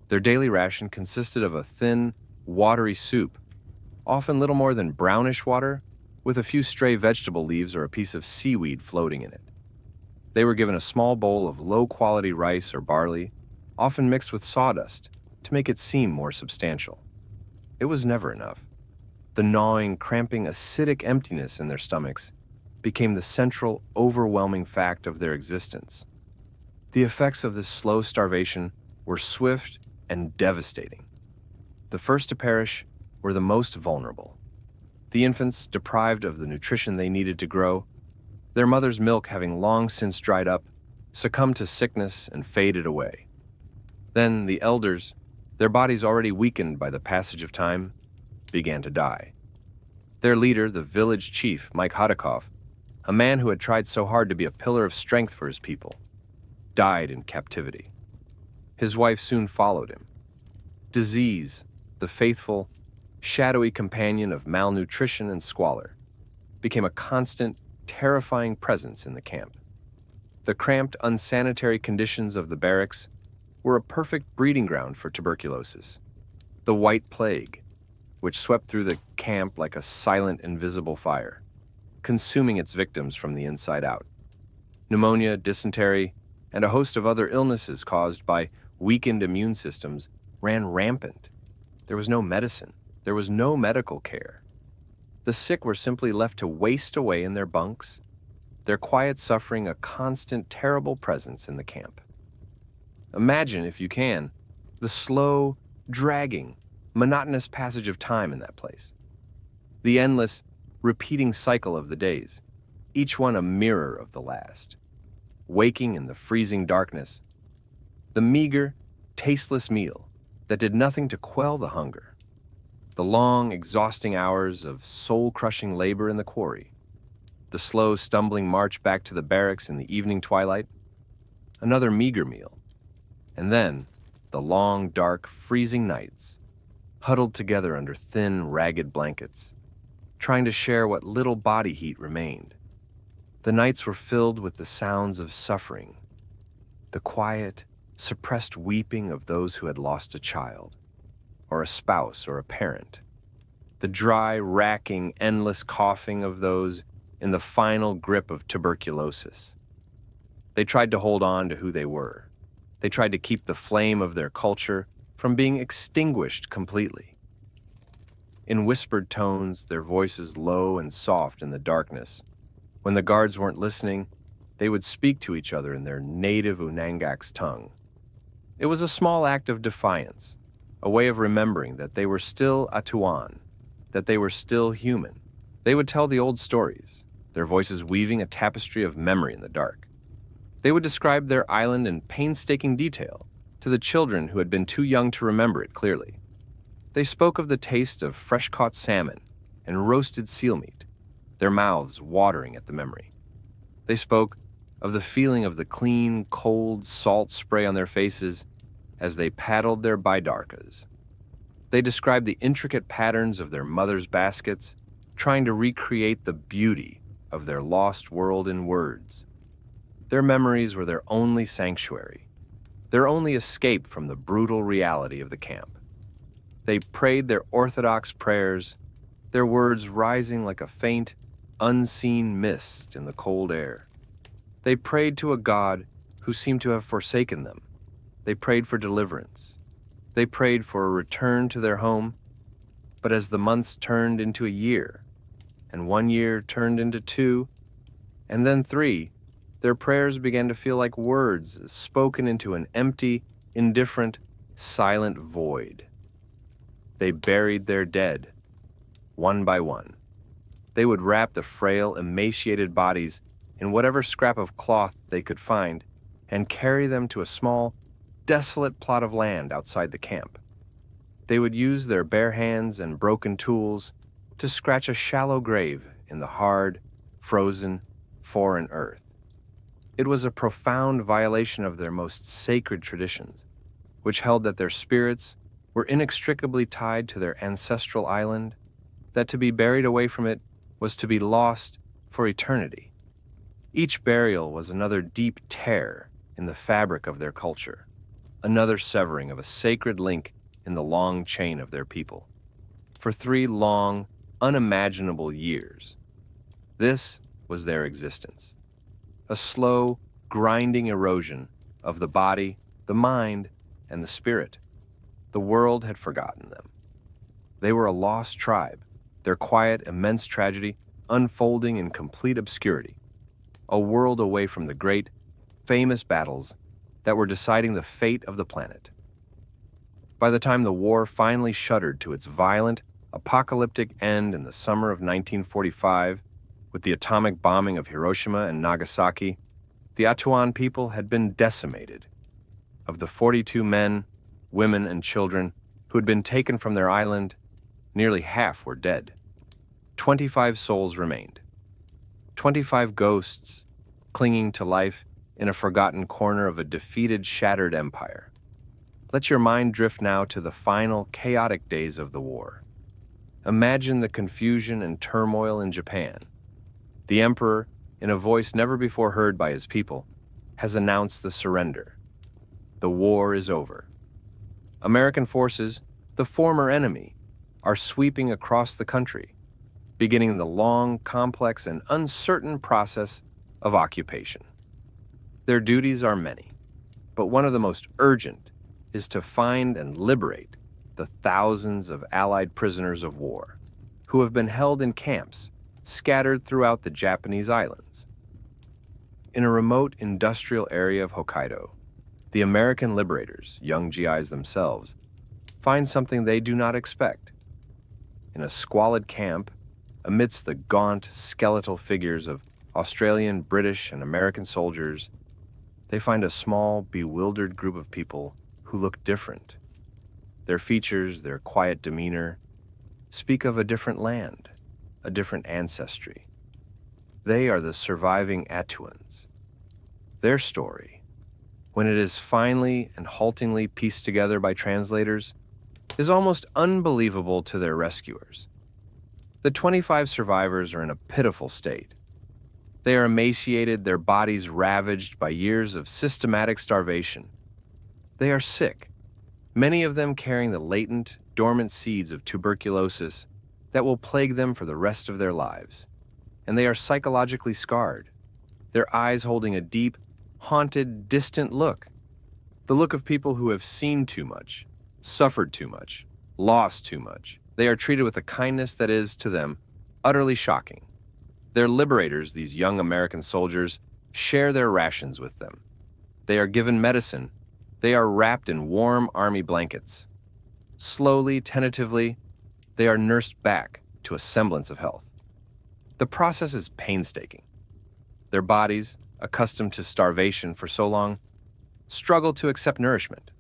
Their daily ration consisted of a thin, watery soup, often little more than brownish water, with a few stray vegetable leaves or a piece of seaweed floating in it. They were given a small bowl of low-quality rice or barley, often mixed with sawdust, to make it seem more substantial. It was never enough. The gnawing, cramping, acidic emptiness in their stomachs became the central, overwhelming fact of their existence. The effects of this slow starvation were swift and devastating. The first to perish were the most vulnerable. The infants, deprived of the nutrition they needed to grow, their mother's milk having long since dried up, succumbed to sickness and faded away. Then the elders, their bodies already weakened by the passage of time, began to die. Their leader, the village chief, Mike Hodakov, a man who had tried so hard to be a pillar of strength for his people, died in captivity. His wife soon followed him. Disease, the faithful, shadowy companion of malnutrition and squalor, became a constant, terrifying presence in the camp. The cramped, unsanitary conditions of the barracks were a perfect breeding ground for tuberculosis. The White Plague, which swept through the camp like a silent, invisible fire, consuming its victims from the inside out. Pneumonia, dysentery, and a host of other illnesses caused by weakened immune systems ran rampant. There was no medicine. There was no medical care. The sick were simply left to waste away in their bunks, their quiet suffering a constant, terrible presence in the camp. Imagine, if you can, the slow, dragging, monotonous passage of time in that place. The endless, repeating cycle of the days, each one a mirror of the last. Waking in the freezing darkness, the meager, tasteless meal that did nothing to quell the hunger. The long, exhausting hours of soul-crushing labor in the quarry. The slow, stumbling march back to the barracks in the evening twilight. Another meager meal. And then, the long, dark, freezing nights, huddled together under thin, ragged blankets, trying to share what little body heat remained. The nights were filled with the sounds of suffering, the quiet, suppressed weeping of those who had lost a child, or a spouse or a parent, the dry, racking, endless coughing of those in the final grip of tuberculosis. They tried to hold on to who they were. They tried to keep the flame of their culture from being extinguished completely. In whispered tones, their voices low and soft in the darkness, when the guards weren't listening, they would speak to each other in their native Unangak's tongue. It was a small act of defiance, a way of remembering that they were still Attuan, that they were still human. They would tell the old stories, their voices weaving a tapestry of memory in the dark. They would describe their island in painstaking detail to the children who had been too young to remember it clearly. They spoke of the taste of fresh-caught salmon and roasted seal meat, their mouths watering at the memory. They spoke of the feeling of the clean, cold salt spray on their faces as they paddled their baidarkas. They described the intricate patterns of their mother's baskets, trying to recreate the beauty of their lost world in words. Their memories were their only sanctuary, their only escape from the brutal reality of the camp. They prayed their orthodox prayers, their words rising like a faint, unseen mist in the cold air. They prayed to a God who seemed to have forsaken them. They prayed for deliverance. They prayed for a return to their home. But as the months turned into a year, and 1 year turned into 2, and then 3, their prayers began to feel like words spoken into an empty, indifferent, silent void. They buried their dead, one by one. They would wrap the frail, emaciated bodies in whatever scrap of cloth they could find and carry them to a small, desolate plot of land outside the camp. They would use their bare hands and broken tools to scratch a shallow grave in the hard, frozen, foreign earth. It was a profound violation of their most sacred traditions, which held that their spirits were inextricably tied to their ancestral island, that to be buried away from it was to be lost for eternity. Each burial was another deep tear in the fabric of their culture, another severing of a sacred link in the long chain of their people. For 3 long, unimaginable years, this was their existence. A slow, grinding erosion of the body, the mind, and the spirit. The world had forgotten them. They were a lost tribe, their quiet, immense tragedy unfolding in complete obscurity, a world away from the great, famous battles that were deciding the fate of the planet. By the time the war finally shuddered to its violent, apocalyptic end in the summer of 1945, with the atomic bombing of Hiroshima and Nagasaki, the Attuan people had been decimated. Of the 42 men, women, and children who had been taken from their island, nearly half were dead. 25 souls remained. 25 ghosts clinging to life in a forgotten corner of a defeated, shattered empire. Let your mind drift now to the final, chaotic days of the war. Imagine the confusion and turmoil in Japan. The emperor, in a voice never before heard by his people, has announced the surrender. The war is over. American forces, the former enemy, are sweeping across the country, beginning the long, complex, and uncertain process of occupation. Their duties are many, but one of the most urgent is to find and liberate the thousands of Allied prisoners of war who have been held in camps scattered throughout the Japanese islands. In a remote industrial area of Hokkaido, the American liberators, young GIs themselves, find something they do not expect. In a squalid camp, amidst the gaunt, skeletal figures of Australian, British, and American soldiers, they find a small, bewildered group of people who look different. Their features, their quiet demeanor, speak of a different land, a different ancestry. They are the surviving Attuans. Their story, when it is finally and haltingly pieced together by translators, is almost unbelievable to their rescuers. The 25 survivors are in a pitiful state. They are emaciated, their bodies ravaged by years of systematic starvation. They are sick, many of them carrying the latent, dormant seeds of tuberculosis that will plague them for the rest of their lives. And they are psychologically scarred, their eyes holding a deep, haunted, distant look. The look of people who have seen too much, suffered too much, lost too much. They are treated with a kindness that is, to them, utterly shocking. Their liberators, these young American soldiers, share their rations with them. They are given medicine. They are wrapped in warm army blankets. Slowly, tentatively, they are nursed back to a semblance of health. The process is painstaking. Their bodies, accustomed to starvation for so long, struggle to accept nourishment.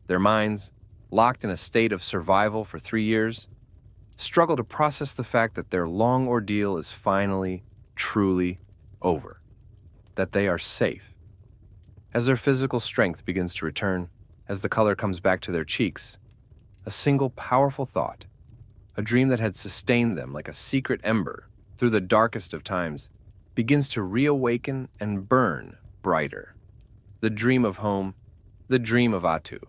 Their minds, locked in a state of survival for 3 years, struggle to process the fact that their long ordeal is finally, truly over, that they are safe. As their physical strength begins to return, as the color comes back to their cheeks, a single powerful thought, a dream that had sustained them like a secret ember through the darkest of times, begins to reawaken and burn brighter. The dream of home, the dream of Attu.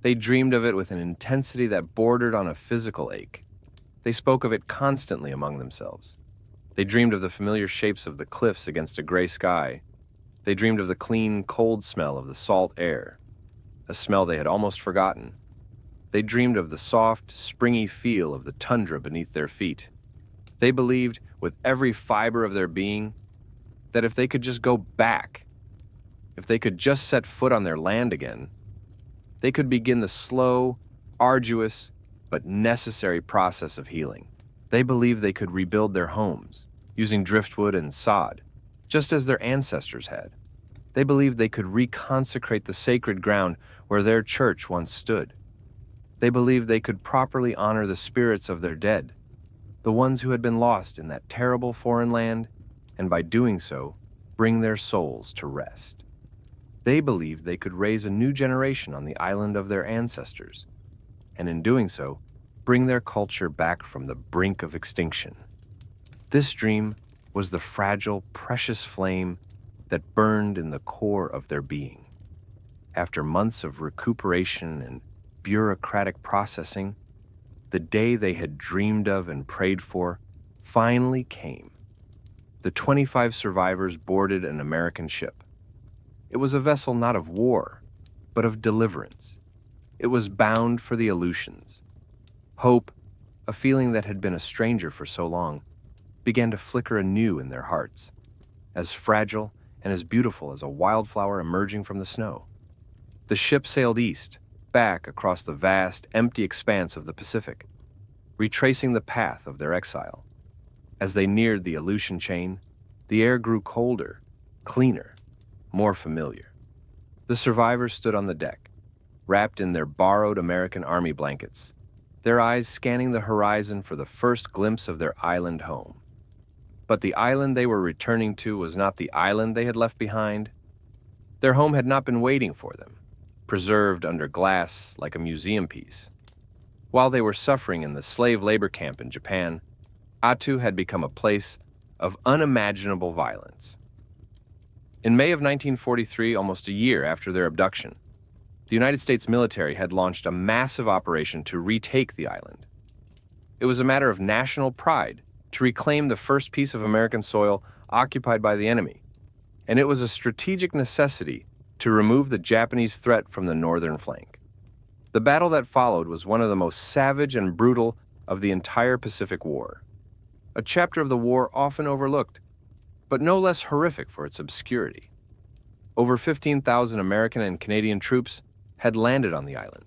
They dreamed of it with an intensity that bordered on a physical ache. They spoke of it constantly among themselves. They dreamed of the familiar shapes of the cliffs against a gray sky. They dreamed of the clean, cold smell of the salt air. a smell they had almost forgotten. They dreamed of the soft, springy feel of the tundra beneath their feet. They believed, with every fiber of their being, that if they could just go back, if they could just set foot on their land again, they could begin the slow, arduous, but necessary process of healing. They believed they could rebuild their homes, using driftwood and sod, just as their ancestors had. They believed they could reconsecrate the sacred ground where their church once stood. They believed they could properly honor the spirits of their dead, the ones who had been lost in that terrible foreign land, and by doing so, bring their souls to rest. They believed they could raise a new generation on the island of their ancestors, and in doing so, bring their culture back from the brink of extinction. This dream was the fragile, precious flame that burned in the core of their being. After months of recuperation and bureaucratic processing, the day they had dreamed of and prayed for finally came. The 25 survivors boarded an American ship. It was a vessel not of war, but of deliverance. It was bound for the Aleutians. Hope, a feeling that had been a stranger for so long, began to flicker anew in their hearts, as fragile and as beautiful as a wildflower emerging from the snow. The ship sailed east, back across the vast, empty expanse of the Pacific, retracing the path of their exile. As they neared the Aleutian chain, the air grew colder, cleaner, more familiar. The survivors stood on the deck, wrapped in their borrowed American Army blankets, their eyes scanning the horizon for the first glimpse of their island home. But the island they were returning to was not the island they had left behind. Their home had not been waiting for them, preserved under glass like a museum piece. While they were suffering in the slave labor camp in Japan, Attu had become a place of unimaginable violence. In May of 1943, almost a year after their abduction, the United States military had launched a massive operation to retake the island. It was a matter of national pride to reclaim the first piece of American soil occupied by the enemy, and it was a strategic necessity to remove the Japanese threat from the northern flank. The battle that followed was one of the most savage and brutal of the entire Pacific War, a chapter of the war often overlooked, but no less horrific for its obscurity. Over 15,000 American and Canadian troops had landed on the island,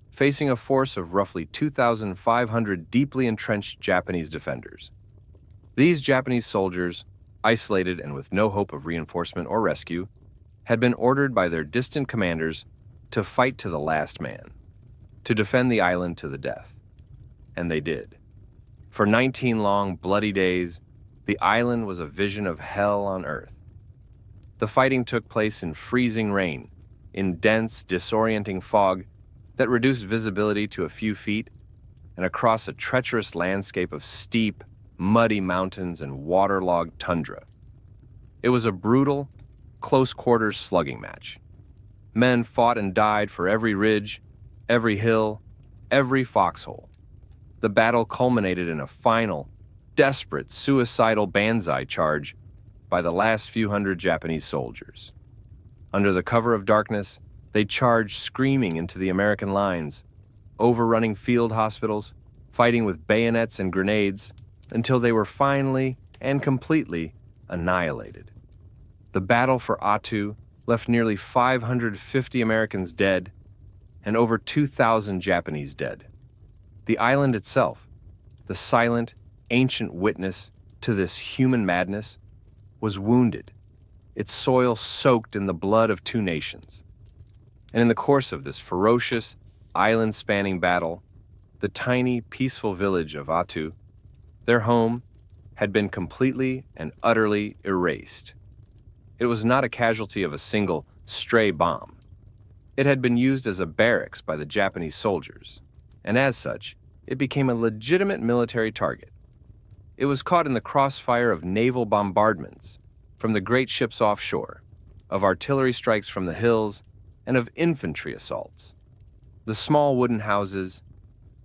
facing a force of roughly 2,500 deeply entrenched Japanese defenders. These Japanese soldiers, isolated and with no hope of reinforcement or rescue, had been ordered by their distant commanders to fight to the last man, to defend the island to the death. And they did. For 19 long, bloody days, the island was a vision of hell on earth. The fighting took place in freezing rain, in dense, disorienting fog that reduced visibility to a few feet, and across a treacherous landscape of steep, muddy mountains and waterlogged tundra. It was a brutal, close-quarters slugging match. Men fought and died for every ridge, every hill, every foxhole. The battle culminated in a final, desperate, suicidal banzai charge by the last few hundred Japanese soldiers. Under the cover of darkness, they charged screaming into the American lines, overrunning field hospitals, fighting with bayonets and grenades, until they were finally and completely annihilated. The battle for Attu left nearly 550 Americans dead and over 2,000 Japanese dead. The island itself, the silent, ancient witness to this human madness, was wounded, its soil soaked in the blood of two nations. And in the course of this ferocious, island-spanning battle, the tiny, peaceful village of Attu, their home, had been completely and utterly erased. It was not a casualty of a single stray bomb. It had been used as a barracks by the Japanese soldiers, and as such, it became a legitimate military target. It was caught in the crossfire of naval bombardments from the great ships offshore, of artillery strikes from the hills, and of infantry assaults. The small wooden houses,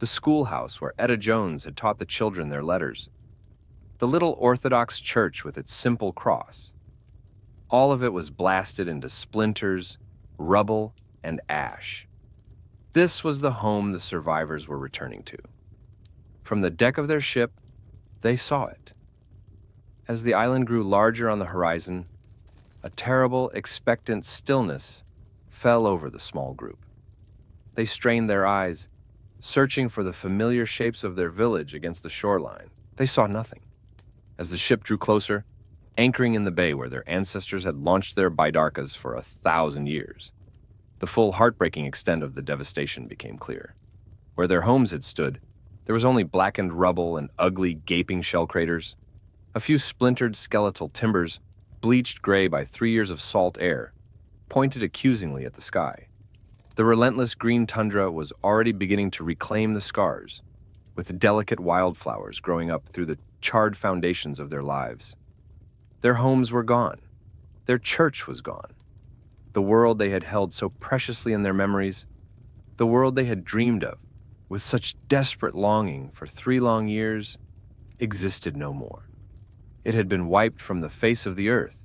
the schoolhouse where Etta Jones had taught the children their letters, the little Orthodox church with its simple cross. All of it was blasted into splinters, rubble, and ash. This was the home the survivors were returning to. From the deck of their ship, they saw it. As the island grew larger on the horizon, a terrible, expectant stillness fell over the small group. They strained their eyes, searching for the familiar shapes of their village against the shoreline. They saw nothing. As the ship drew closer, anchoring in the bay where their ancestors had launched their bidarkas for 1,000 years, the full heartbreaking extent of the devastation became clear. Where their homes had stood, there was only blackened rubble and ugly, gaping shell craters. A few splintered skeletal timbers, bleached gray by 3 years of salt air, pointed accusingly at the sky. The relentless green tundra was already beginning to reclaim the scars, with delicate wildflowers growing up through the charred foundations of their lives. Their homes were gone. Their church was gone. The world they had held so preciously in their memories, the world they had dreamed of with such desperate longing for 3 long years, existed no more. It had been wiped from the face of the earth.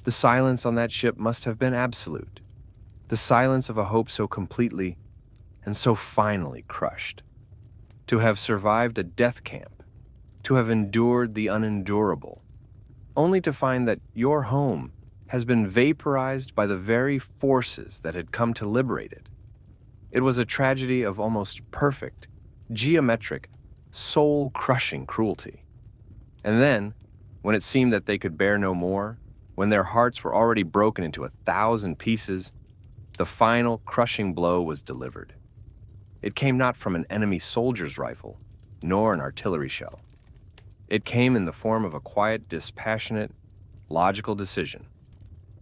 The silence on that ship must have been absolute, the silence of a hope so completely and so finally crushed. To have survived a death camp, to have endured the unendurable, only to find that your home has been vaporized by the very forces that had come to liberate it. It was a tragedy of almost perfect, geometric, soul-crushing cruelty. And then, when it seemed that they could bear no more, when their hearts were already broken into 1,000 pieces, the final crushing blow was delivered. It came not from an enemy soldier's rifle, nor an artillery shell. It came in the form of a quiet, dispassionate, logical decision,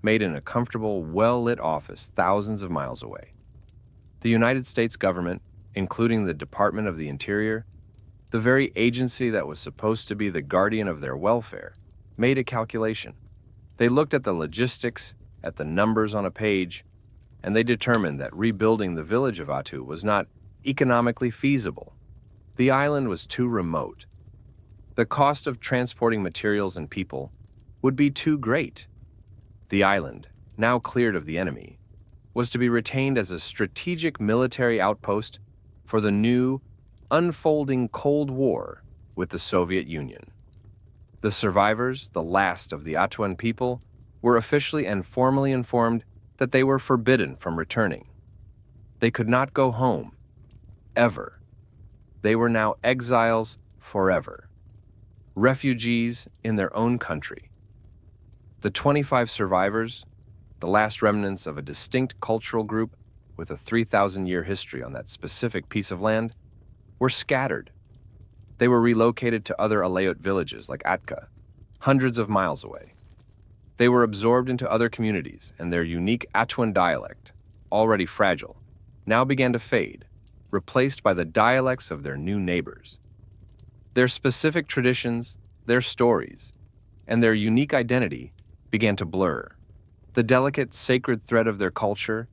made in a comfortable, well-lit office thousands of miles away. The United States government, including the Department of the Interior, the very agency that was supposed to be the guardian of their welfare, made a calculation. They looked at the logistics, at the numbers on a page, and they determined that rebuilding the village of Attu was not economically feasible. The island was too remote. The cost of transporting materials and people would be too great. The island, now cleared of the enemy, was to be retained as a strategic military outpost for the new, unfolding Cold War with the Soviet Union. The survivors, the last of the Attuan people, were officially and formally informed that they were forbidden from returning. They could not go home, ever. They were now exiles forever, refugees in their own country. The 25 survivors, the last remnants of a distinct cultural group with a 3,000-year history on that specific piece of land, were scattered. They were relocated to other Aleut villages like Atka, hundreds of miles away. They were absorbed into other communities, and their unique Attuan dialect, already fragile, now began to fade, replaced by the dialects of their new neighbors. Their specific traditions, their stories, and their unique identity began to blur. The delicate, sacred thread of their culture,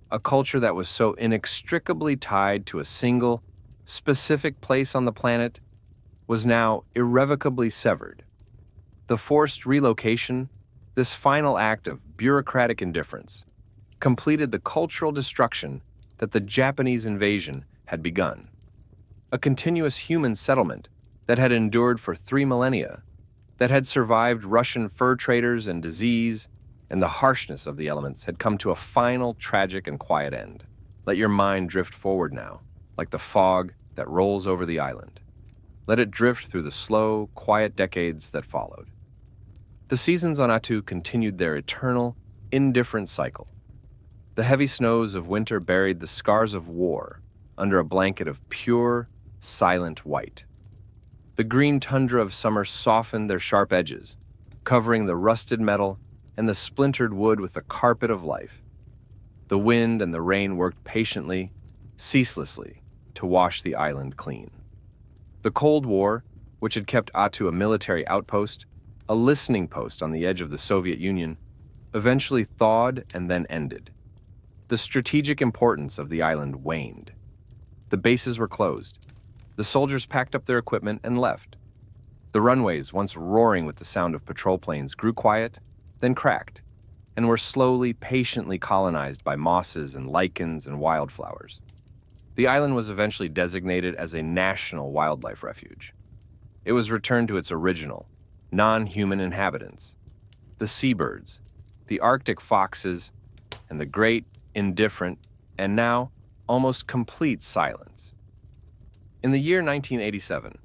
a culture that was so inextricably tied to a single, specific place on the planet, was now irrevocably severed. The forced relocation, this final act of bureaucratic indifference, completed the cultural destruction that the Japanese invasion had begun. A continuous human settlement that had endured for 3 millennia, that had survived Russian fur traders and disease, and the harshness of the elements had come to a final, tragic, and quiet end. Let your mind drift forward now, like the fog that rolls over the island. Let it drift through the slow, quiet decades that followed. The seasons on Attu continued their eternal, indifferent cycle. The heavy snows of winter buried the scars of war under a blanket of pure, silent white. The green tundra of summer softened their sharp edges, covering the rusted metal and the splintered wood with a carpet of life. The wind and the rain worked patiently, ceaselessly, to wash the island clean. The Cold War, which had kept Attu a military outpost, a listening post on the edge of the Soviet Union, eventually thawed and then ended. The strategic importance of the island waned. The bases were closed. The soldiers packed up their equipment and left. The runways, once roaring with the sound of patrol planes, grew quiet, then cracked. and were slowly, patiently colonized by mosses and lichens and wildflowers. The island was eventually designated as a national wildlife refuge. It was returned to its original, non-human inhabitants, the seabirds, the Arctic foxes, and the great, indifferent, and now almost complete silence. In the year 1987,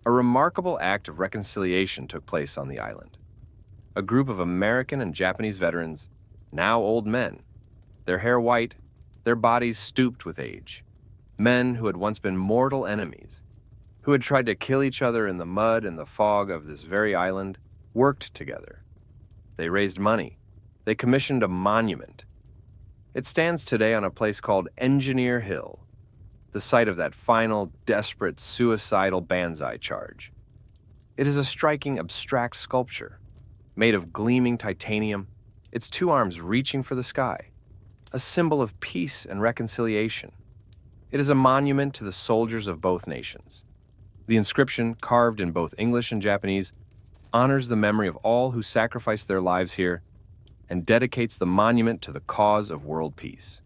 a remarkable act of reconciliation took place on the island. A group of American and Japanese veterans, now old men, their hair white, their bodies stooped with age, men who had once been mortal enemies, who had tried to kill each other in the mud and the fog of this very island, worked together. They raised money. They commissioned a monument. It stands today on a place called Engineer Hill, the site of that final, desperate, suicidal Banzai charge. It is a striking, abstract sculpture, made of gleaming titanium, its two arms reaching for the sky, a symbol of peace and reconciliation. It is a monument to the soldiers of both nations. The inscription, carved in both English and Japanese, honors the memory of all who sacrificed their lives here and dedicates the monument to the cause of world peace.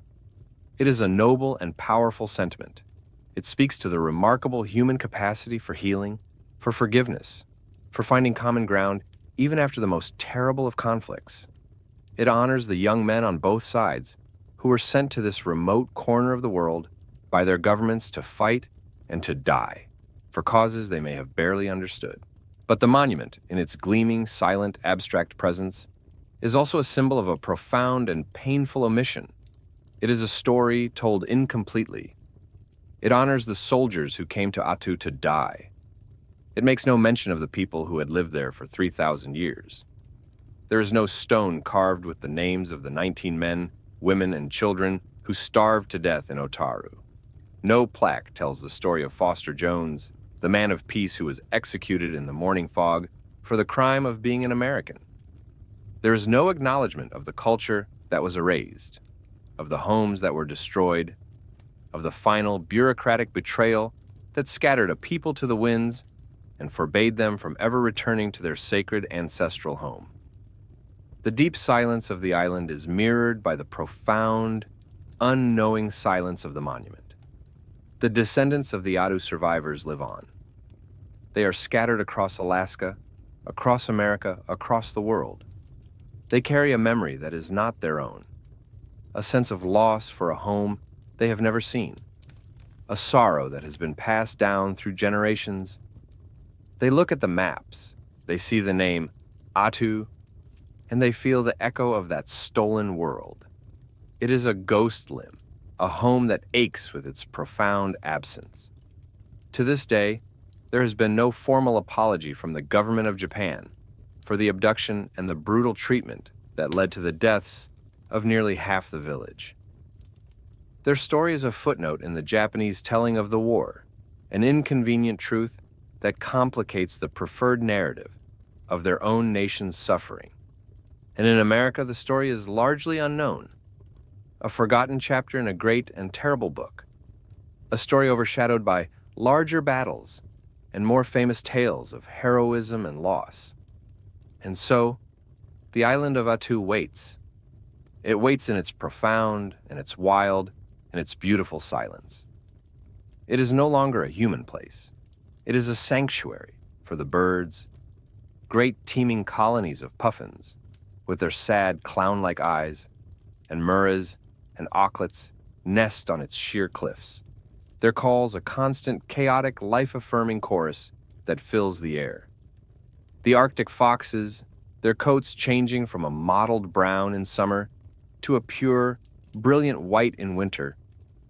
It is a noble and powerful sentiment. It speaks to the remarkable human capacity for healing, for forgiveness, for finding common ground, even after the most terrible of conflicts. It honors the young men on both sides who were sent to this remote corner of the world by their governments to fight and to die for causes they may have barely understood. But the monument, in its gleaming, silent, abstract presence, is also a symbol of a profound and painful omission. It is a story told incompletely. It honors the soldiers who came to Attu to die. It makes no mention of the people who had lived there for 3,000 years. There is no stone carved with the names of the 19 men, women, and children who starved to death in Otaru. No plaque tells the story of Foster Jones, the man of peace who was executed in the morning fog for the crime of being an American. There is no acknowledgement of the culture that was erased, of the homes that were destroyed, of the final bureaucratic betrayal that scattered a people to the winds and forbade them from ever returning to their sacred ancestral home. The deep silence of the island is mirrored by the profound, unknowing silence of the monument. The descendants of the Attu survivors live on. They are scattered across Alaska, across America, across the world. They carry a memory that is not their own, a sense of loss for a home they have never seen, a sorrow that has been passed down through generations. They look at the maps, they see the name Attu, and they feel the echo of that stolen world. It is a ghost limb, a home that aches with its profound absence. To this day, there has been no formal apology from the government of Japan for the abduction and the brutal treatment that led to the deaths of nearly half the village. Their story is a footnote in the Japanese telling of the war, an inconvenient truth that complicates the preferred narrative of their own nation's suffering. And in America, the story is largely unknown, a forgotten chapter in a great and terrible book, a story overshadowed by larger battles and more famous tales of heroism and loss. And so, the island of Attu waits. It waits in its profound, and its wild, and its beautiful silence. It is no longer a human place. It is a sanctuary for the birds, great teeming colonies of puffins, with their sad clown-like eyes, and murres and auklets nest on its sheer cliffs. Their calls a constant, chaotic, life-affirming chorus that fills the air. The Arctic foxes, their coats changing from a mottled brown in summer to a pure, brilliant white in winter,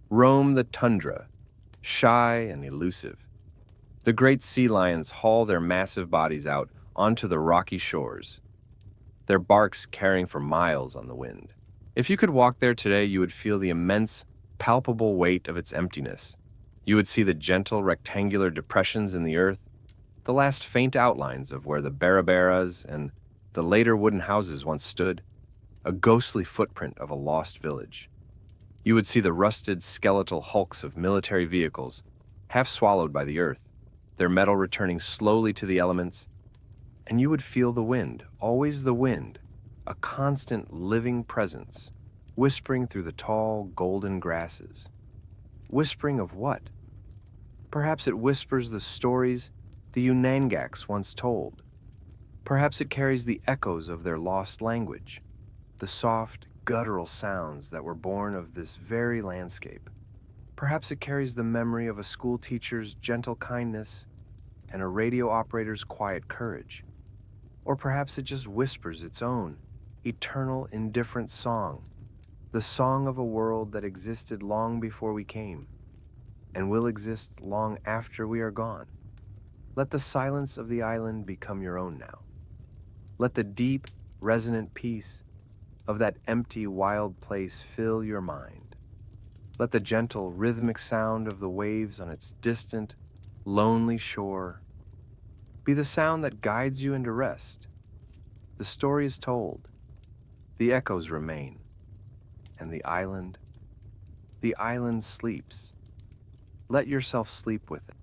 roam the tundra, shy and elusive. The great sea lions haul their massive bodies out onto the rocky shores, their barks carrying for miles on the wind. If you could walk there today, you would feel the immense, palpable weight of its emptiness. You would see the gentle, rectangular depressions in the earth, the last faint outlines of where the barabaras and the later wooden houses once stood, a ghostly footprint of a lost village. You would see the rusted, skeletal hulks of military vehicles, half swallowed by the earth, their metal returning slowly to the elements, and you would feel the wind, always the wind, a constant living presence, whispering through the tall, golden grasses. Whispering of what? Perhaps it whispers the stories the Unangaks once told. Perhaps it carries the echoes of their lost language, the soft, guttural sounds that were born of this very landscape. Perhaps it carries the memory of a school teacher's gentle kindness and a radio operator's quiet courage. Or perhaps it just whispers its own, eternal, indifferent song, the song of a world that existed long before we came, and will exist long after we are gone. Let the silence of the island become your own now. Let the deep, resonant peace of that empty, wild place fill your mind. Let the gentle, rhythmic sound of the waves on its distant, lonely shore be the sound that guides you into rest. The story is told, the echoes remain, and the island sleeps. Let yourself sleep with it.